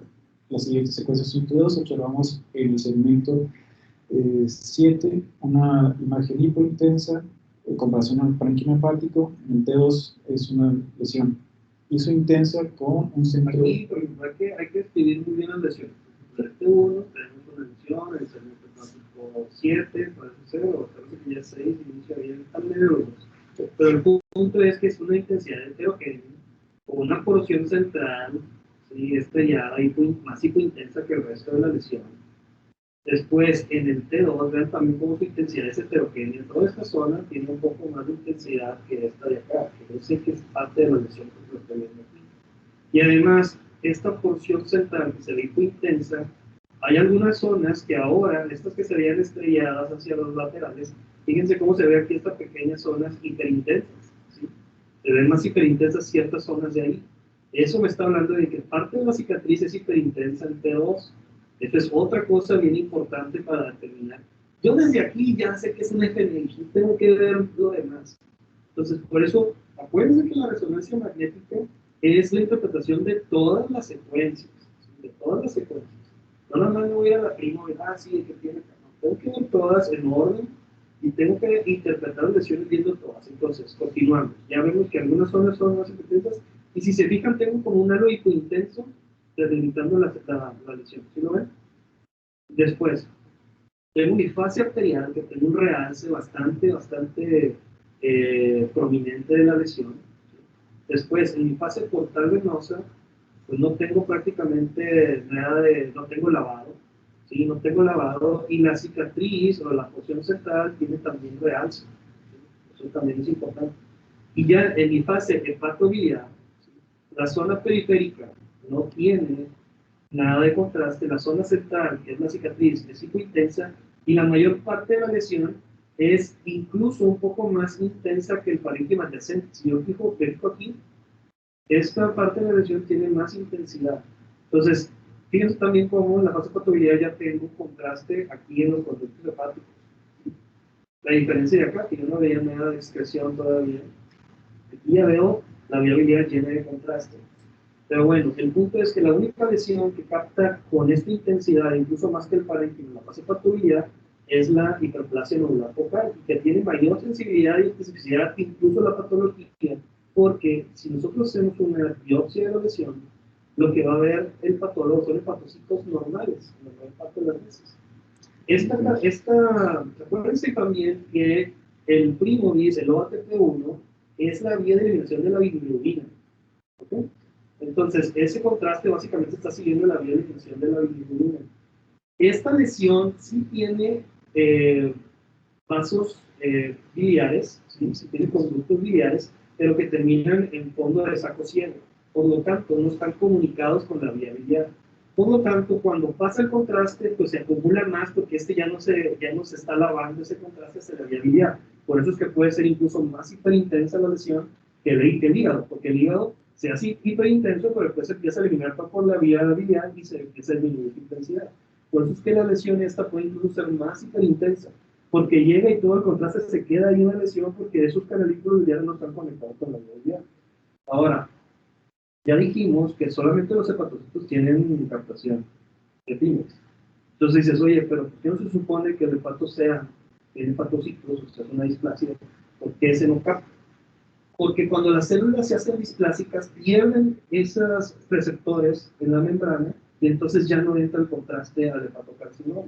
La siguiente secuencia es un T2. Observamos en el segmento 7 una imagen hipointensa en comparación al parénquima hepático, en el T2 es una lesión isointensa con un centro. Aquí, por ejemplo, hay que escribir muy bien las lesiones. En el T1 tenemos una lesión, el segmento hepático 7, parece ser, o parece que ya 6, inicia bien, están medio los dos. Pero el punto es que es una intensidad heterogénea, con una porción central, ¿sí? Estrellada y más hipointensa que el resto de la lesión. Después, en el T2, vean también cómo su intensidad es heterogénea. Toda esta zona tiene un poco más de intensidad que esta de acá, que yo sé que es parte de la lesión que lo estoy viendo aquí. Y además, esta porción central que se ve hipointensa, hay algunas zonas que ahora, estas que se veían estrelladas hacia los laterales, fíjense cómo se ve aquí estas pequeñas zonas hiperintensas, ¿sí? Se ven más hiperintensas ciertas zonas de ahí. Eso me está hablando de que parte de la cicatriz es hiperintensa en T2. Esto es otra cosa bien importante para determinar. Yo desde aquí ya sé que es un FNI, tengo que ver lo demás. Entonces, por eso, acuérdense que la resonancia magnética es la interpretación de todas las secuencias, de todas las secuencias. No nada más me voy a la prima y sí, el que tiene, no, tengo que ver todas en orden y tengo que interpretar las lesiones viendo todas. Entonces, continuamos. Ya vemos que algunas zonas son más intensas y si se fijan, tengo como un halo hipointenso delimitando la lesión. ¿Sí lo ven? Después, tengo mi fase arterial, que tengo un realce bastante prominente de la lesión. Después, en mi fase portal venosa, pues no tengo prácticamente nada no tengo lavado, ¿sí? No tengo lavado, y la cicatriz o la porción central tiene también realce, ¿sí? Eso también es importante. Y ya en mi fase hepatobiliar, ¿sí? La zona periférica no tiene nada de contraste, la zona central, que es la cicatriz, es hipointensa, y la mayor parte de la lesión es incluso un poco más intensa que el parénquima adyacente. Si yo fijo aquí, esta parte de la lesión tiene más intensidad. Entonces, fíjense también cómo en la fase patología ya tengo contraste aquí en los conductos hepáticos. La diferencia de acá, que yo no veía nada de excreción todavía, aquí ya veo la viabilidad llena de contraste. Pero bueno, el punto es que la única lesión que capta con esta intensidad, incluso más que el parénquima en la fase patología, es la hiperplasia nodular focal, que tiene mayor sensibilidad y especificidad que incluso la patología, porque si nosotros hacemos una biopsia de la lesión, lo que va a ver el patólogo son hepatocitos normales, la mayor parte de las veces. Acuérdense también que el primoris, el OATP1, es la vía de eliminación de la bilirrubina. ¿Okay? Entonces, ese contraste básicamente está siguiendo la vía de eliminación de la bilirrubina. Esta lesión sí tiene vasos biliares, ¿sí? Sí tiene conductos biliares, pero que terminan en fondo de saco ciego. Por lo tanto, no están comunicados con la vía biliar. Por lo tanto, cuando pasa el contraste, pues se acumula más porque ya no se está lavando ese contraste hacia la vía biliar. Por eso es que puede ser incluso más hiperintensa la lesión que el hígado, porque el hígado se hace hiperintenso, pero después se empieza a eliminar por la vía biliar y se empieza a disminuir su intensidad. Por eso es que la lesión esta puede incluso ser más hiperintensa, porque llega y todo el contraste se queda ahí en la lesión porque esos canalículos biliares no están conectados con la vía biliar. Ahora, ya dijimos que solamente los hepatocitos tienen captación de pines. Entonces dices, oye, pero ¿por qué no se supone que el hepato tiene hepatocitos, o sea, es una displasia? ¿Por qué ese no capta? Porque cuando las células se hacen displásicas, pierden esos receptores en la membrana y entonces ya no entra el contraste al hepatocarcinoma.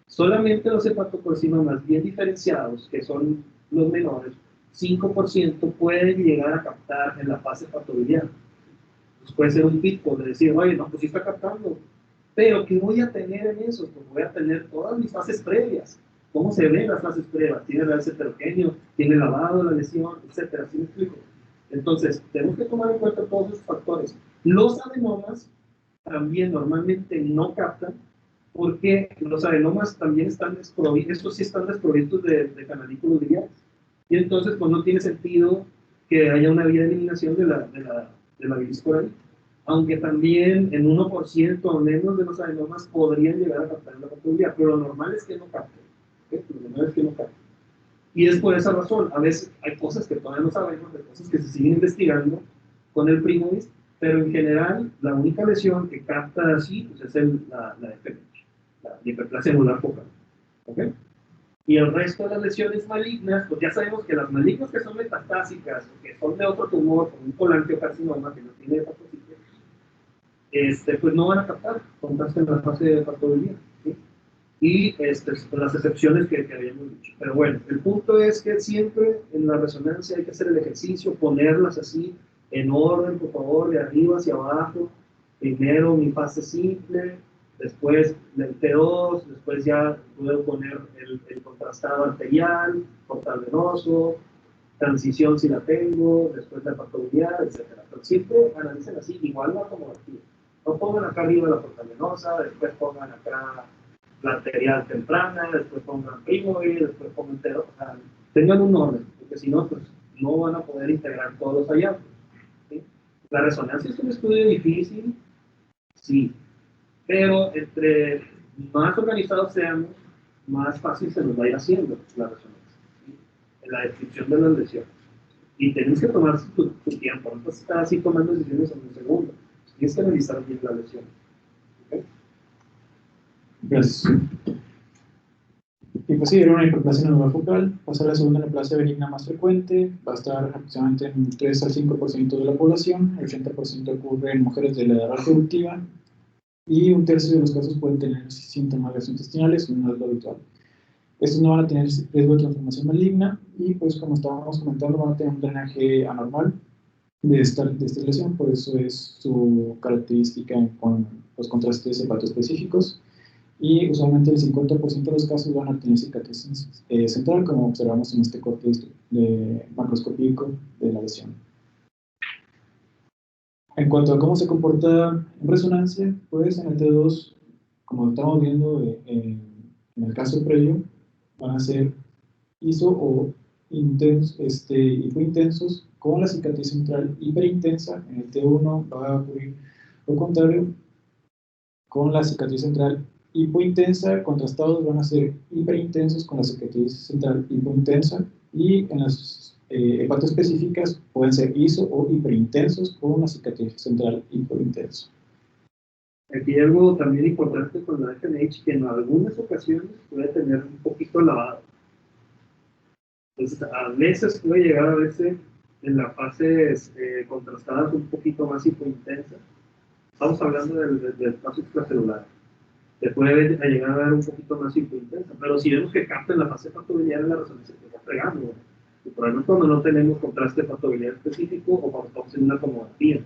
Solamente los hepatocarcinomas bien diferenciados, que son los menores, 5% pueden llegar a captar en la fase hepatobiliar. Pues puede ser un pico de decir, oye, no, pues sí está captando, pero ¿qué voy a tener en eso? Pues voy a tener todas mis fases previas. ¿Cómo se ven las fases previas? ¿Tiene realce heterogéneo? ¿Tiene lavado la lesión? Etcétera. ¿Sí me explico? Entonces, tenemos que tomar en cuenta todos esos factores. Los adenomas también normalmente no captan, porque los adenomas también están desprovistos, estos sí están desprovistos de canalículos biliares. Y entonces, pues no tiene sentido que haya una vía de eliminación de la bilis por ahí. Aunque también en 1% o menos de los adenomas podrían llegar a captar la patología, pero lo normal es que no capten. ¿Okay? Lo normal es que no capten. Y es por esa razón, a veces hay cosas que todavía no sabemos, hay cosas que se siguen investigando con el primoris, pero en general la única lesión que capta así pues es la hiperplasia anular focal. ¿Okay? Y el resto de las lesiones malignas, pues ya sabemos que las malignas que son metastásicas, que son de otro tumor, como un colangiocarcinoma que no tiene hepatocitis, pues no van a captar contraste en la fase de patología, ¿sí? Y con las excepciones que habíamos dicho. Pero bueno, el punto es que siempre en la resonancia hay que hacer el ejercicio, ponerlas así en orden, por favor, de arriba hacia abajo. Primero mi fase simple, después del T2, después ya puedo poner el contrastado arterial, portal venoso, transición si la tengo, después la patología, etc. Pero siempre analicen así, igual la tomografía. No pongan acá arriba la portal venosa, después pongan acá la arterial temprana, después pongan primoid, después pongan T2. O sea, tengan un orden, porque si no, pues no van a poder integrar todos los hallazgos, ¿sí? La resonancia es un estudio difícil, sí, pero entre más organizados seamos, más fácil se nos va a ir haciendo la resonancia, ¿sí? En la descripción de las lesiones. Y tenés que tomar tu tiempo, no puedes estar así tomando decisiones en un segundo. Tienes que analizar bien la lesión. ¿Okay? Gracias. Y pues sí, era una hiperplasia neural focal, va a ser la segunda neoplasia benigna más frecuente, va a estar aproximadamente en 3 al 5% de la población, el 80% ocurre en mujeres de la edad reproductiva, y un tercio de los casos pueden tener síntomas gastrointestinales, no es lo habitual. Estos no van a tener riesgo de transformación maligna, y pues como estábamos comentando, van a tener un drenaje anormal de esta lesión, por eso es su característica con los contrastes hepatoespecíficos. Y usualmente el 50% de los casos van a tener cicatriz central, como observamos en este corte macroscópico de la lesión. En cuanto a cómo se comporta en resonancia, pues en el T2, como estamos viendo en el caso previo, van a ser iso o hipointensos con la cicatriz central hiperintensa. En el T1 va a ocurrir lo contrario, con la cicatriz central hipointensa, contrastados van a ser hiperintensos con la cicatriz central hipointensa, y en las hepatoespecíficas pueden ser iso o hiperintensos con una cicatriz central hiperintensa. Aquí hay algo también importante con la FNH, que en algunas ocasiones puede tener un poquito lavado. Entonces, a veces puede llegar a verse en las fases contrastadas un poquito más hipointensas. Estamos hablando del paso extracelular. Se puede llegar a ver un poquito más hipointensa, pero si vemos que capta en la fase patobiliar de la resonancia, se está pegando. El problema es cuando no tenemos contraste patobiliar específico o cuando estamos en una tomografía.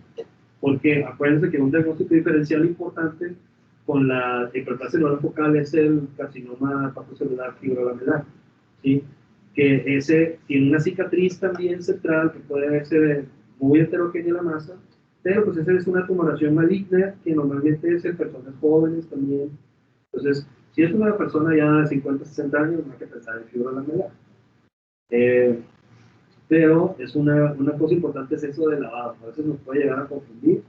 Porque acuérdense que un diagnóstico diferencial importante con la hiperplasia neural focal es el carcinoma hepatocelular fibrolamelar, ¿sí? Que ese tiene una cicatriz también central que puede verse muy heterogénea la masa, pero pues esa es una tumoración maligna que normalmente es en personas jóvenes también. Entonces, si es una persona ya de 50, 60 años, no hay que pensar en fibrolamelar. Pero es una cosa importante es eso de lavado. A veces nos puede llegar a confundir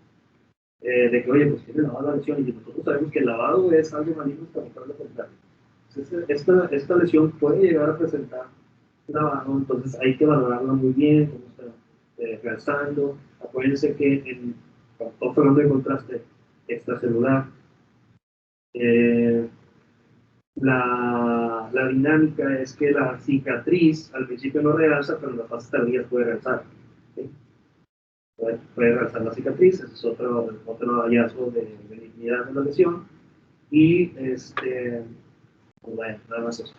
de que, oye, pues tiene lavado la lesión, y nosotros sabemos que el lavado es algo maligno para mostrar lo contrario. Entonces, esta lesión puede llegar a presentar lavado, entonces hay que valorarla muy bien, cómo está realzando. Acuérdense que cuando estamos hablando de contraste extracelular, la dinámica es que la cicatriz al principio no realza, pero en las fases tardías puede realzar. ¿Sí? Puede realzar la cicatriz, ese es otro hallazgo de benignidad de la lesión. Y pues bueno, nada más eso.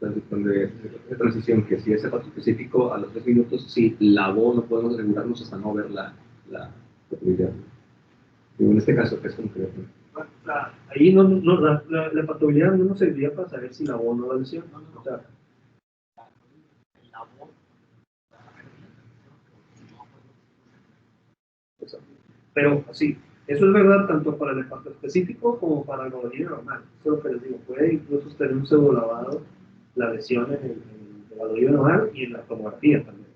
De transición, que si es hepato específico a los 3 minutos, si lavó, no podemos asegurarnos hasta no ver la patología. En este caso, ¿qué es concreto? Ahí la patología no nos serviría para saber si lavó o no la lesión. O sea, pero sí, eso es verdad tanto para el hepato específico como para el hemoglobina normal. Eso es lo que les digo. Puede incluso tener un pseudo lavado la lesión en el hemoglobina normal y en la tomografía también.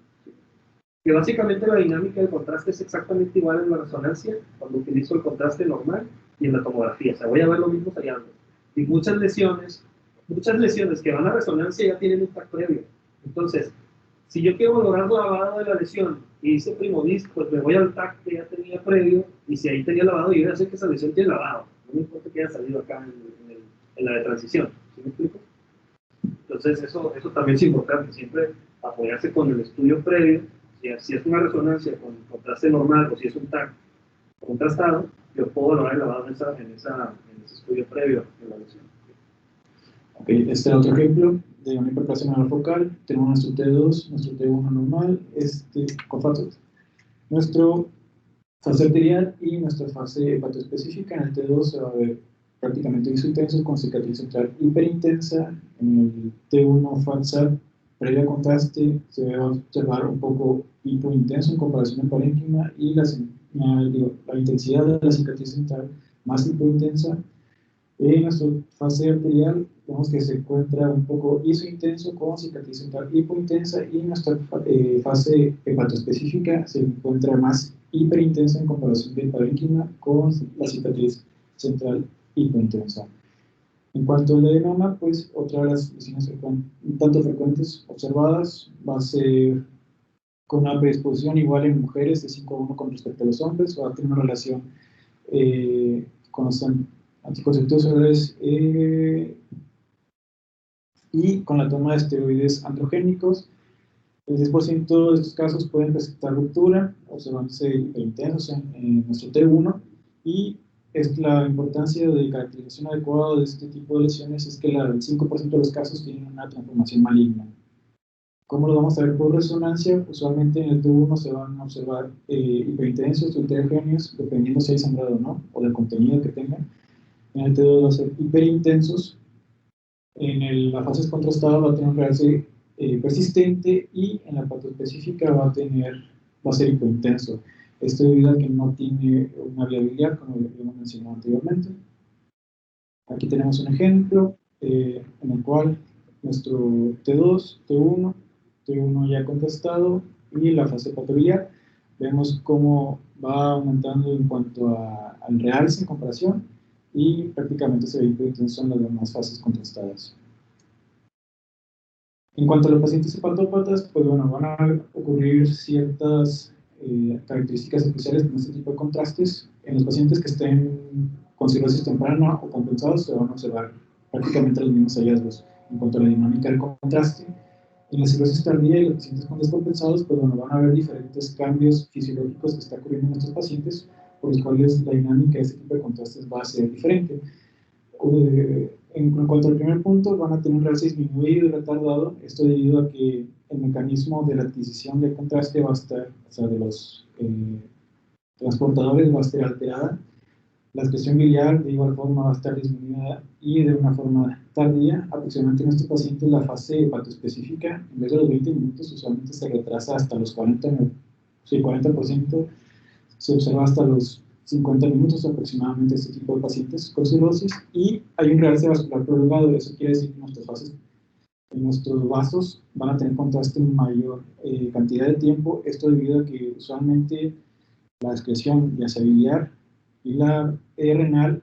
Que básicamente la dinámica del contraste es exactamente igual en la resonancia cuando utilizo el contraste normal y en la tomografía. O sea, voy a ver los mismos hallazgos. Y muchas lesiones que van a resonancia ya tienen un TAC previo. Entonces, si yo quiero valorar lavado de la lesión y hice primodis, pues me voy al TAC que ya tenía previo, y si ahí tenía lavado, yo ya sé que esa lesión tiene lavado, ¿no? no me importa que haya salido acá en la de transición, ¿sí me explico? Entonces eso también es importante, siempre apoyarse con el estudio previo, si es una resonancia con contraste normal o si es un TAC contrastado, yo puedo lograr el lavado en ese estudio previo de la lesión. Ok, este es otro ejemplo de una hiperplasia malar focal. Tenemos nuestro T2, nuestro T1 normal, con fases. Nuestro fase arterial y nuestra fase hepatoespecífica. En el T2 se va a ver prácticamente isointenso con cicatriz central hiperintensa. En el T1 falsa previo a contraste se va a observar un poco hipointenso en comparación al parénquima y la intensidad de la cicatriz central más hipointensa. En nuestra fase arterial vemos que se encuentra un poco isointenso con cicatriz central hipointensa y nuestra fase hepatoespecífica se encuentra más hiperintensa en comparación del parénquima con la cicatriz central hipointensa. En cuanto al adenoma, pues otra de las lesiones un tanto frecuentes observadas va a ser con una predisposición igual en mujeres de 5:1 con respecto a los hombres, va a tener una relación con los anticonceptivos orales y con la toma de esteroides androgénicos. El 10% de estos casos pueden presentar ruptura, observándose hiperintensos en nuestro T1, y es la importancia de caracterización adecuada de este tipo de lesiones es que el 5% de los casos tienen una transformación maligna. ¿Cómo lo vamos a ver por resonancia? Usualmente en el T1 se van a observar hiperintensos o heterogéneos, dependiendo si hay sangrado o no, o del contenido que tengan. En el T2 va a ser hiperintensos. En la fase contrastada va a tener un realce persistente y en la parte específica va a ser hipointenso. Esto debido a que no tiene una viabilidad, como ya hemos mencionado anteriormente. Aquí tenemos un ejemplo en el cual nuestro T2, T1 ya contrastado y la fase patobiliar. Vemos cómo va aumentando en cuanto al realce en comparación y prácticamente se ve hipointenso en las demás fases contrastadas. En cuanto a los pacientes hepatópatas, pues bueno, van a ocurrir ciertas características especiales con este tipo de contrastes. En los pacientes que estén con cirrosis temprana o compensados se van a observar prácticamente los mismos hallazgos en cuanto a la dinámica del contraste. En la cirrosis tardía y los pacientes con descompensados, pues bueno, van a haber diferentes cambios fisiológicos que están ocurriendo en estos pacientes, por los cuales la dinámica de este tipo de contrastes va a ser diferente. En cuanto al primer punto, van a tener un realce disminuido y retardado, esto debido a que el mecanismo de la adquisición del contraste va a estar, o sea, de los transportadores va a estar alterada. La excreción biliar de igual forma va a estar disminuida y de una forma tardía. Aproximadamente en estos pacientes la fase hepatoespecífica, en vez de los 20 minutos, usualmente se retrasa hasta los 40%, se observa hasta los 50 minutos aproximadamente este tipo de pacientes con cirrosis, y hay un realce vascular prolongado. Eso quiere decir que nuestros vasos van a tener contraste en mayor cantidad de tiempo, esto debido a que usualmente la excreción, ya sea biliar y la renal,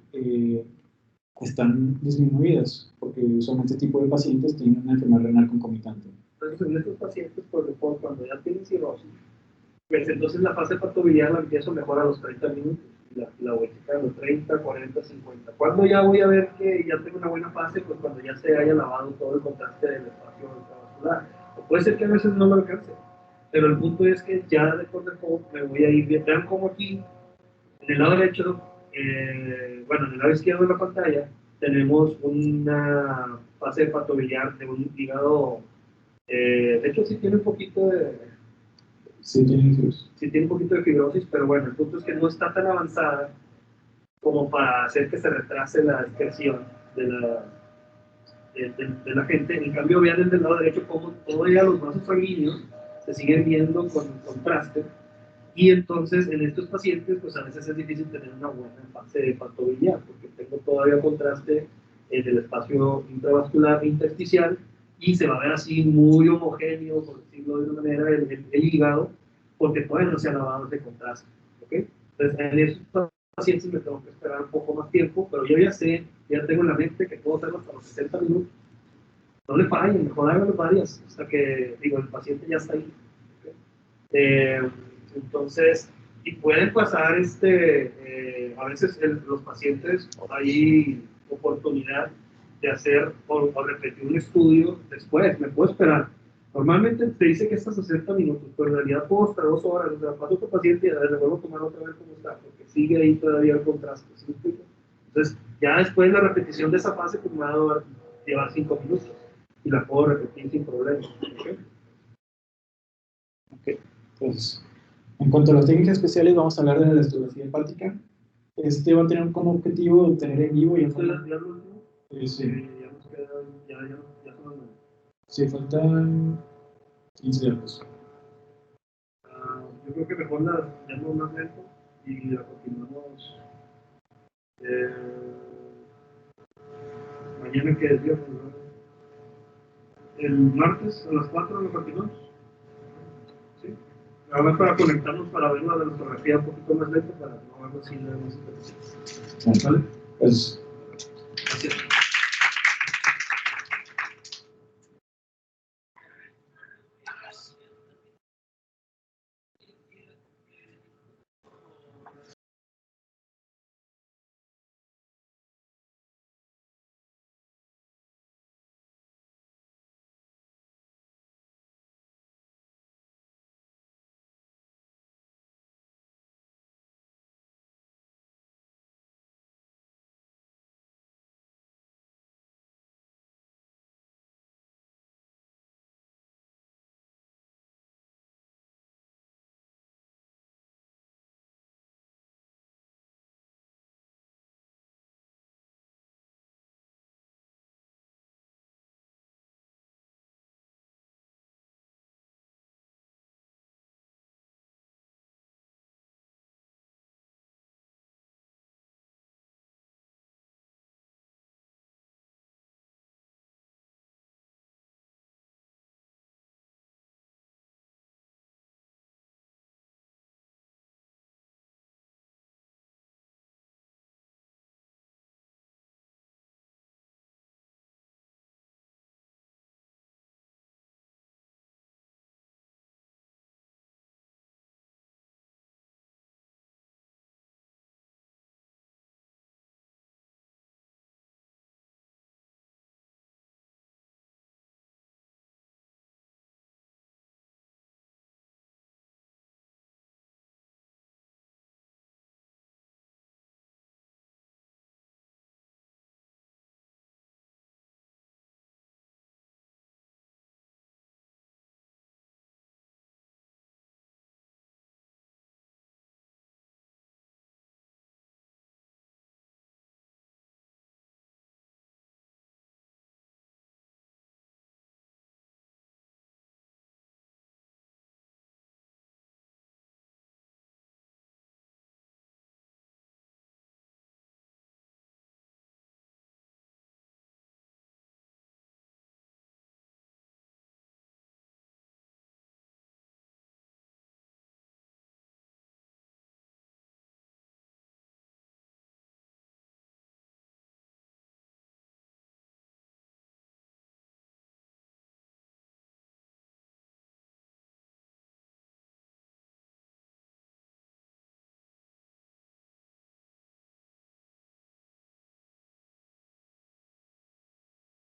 están disminuidas, porque usualmente este tipo de pacientes tienen una enfermedad renal concomitante. Entonces, en estos pacientes, cuando ya tienen cirrosis, pues entonces la fase patobiliar la empiezo mejor a los 30 minutos, la voy checando 30, 40, 50. Cuando ya voy a ver que ya tengo una buena fase, pues cuando ya se haya lavado todo el contraste del espacio intravascular. O puede ser que a veces no lo alcance, pero el punto es que ya de cómo me voy a ir bien. Vean como aquí, en el lado derecho, bueno, en el lado izquierdo de la pantalla, tenemos una fase patobiliar de un hígado, de hecho sí tiene un poquito de... Sí tiene un poquito de fibrosis, pero bueno, el punto es que no está tan avanzada como para hacer que se retrase la excreción de la gente. En cambio, vean desde el lado derecho cómo todavía los vasos sanguíneos se siguen viendo con contraste, y entonces en estos pacientes pues a veces es difícil tener una buena fase de patobiliar porque tengo todavía contraste en el espacio intravascular e intersticial, y se va a ver así muy homogéneo, por decirlo de una manera, el hígado, porque todavía no se ha lavado ese contraste. ¿Okay? Entonces, en esos pacientes me tengo que esperar un poco más tiempo, pero yo ya sé, ya tengo en la mente que puedo hacerlo hasta los 60 minutos. No le fallen, mejor háganlo varias, hasta que, digo, el paciente ya está ahí. ¿Okay? Entonces, Y pueden pasar, a veces los pacientes, hay oportunidad de hacer o repetir un estudio después, me puedo esperar. Normalmente te dice que estas 60 minutos, pero en realidad puedo hasta 2 horas, o sea, paso a otro paciente y le vuelvo a tomar otra vez cómo está, porque sigue ahí todavía el contraste, ¿sí me explico? Entonces, ya después la repetición de esa fase pues, me va a llevar 5 minutos y la puedo repetir sin problema. ¿Okay? Ok, entonces, en cuanto a las técnicas especiales, vamos a hablar de la elastografía hepática. Este va a tener como objetivo obtener en vivo y en ¿Esto ya forma. lo último? Sí, Ya nos queda, ya son las 9. sí, faltan 15 minutos. Yo creo que mejor la damos más lento y la continuamos mañana que es viernes, ¿no? El martes a las 4 lo continuamos. ¿Sí? Ahora para conectarnos para ver la de la fotografía un poquito más lenta para no verlo así nada más. ¿Vale? Pues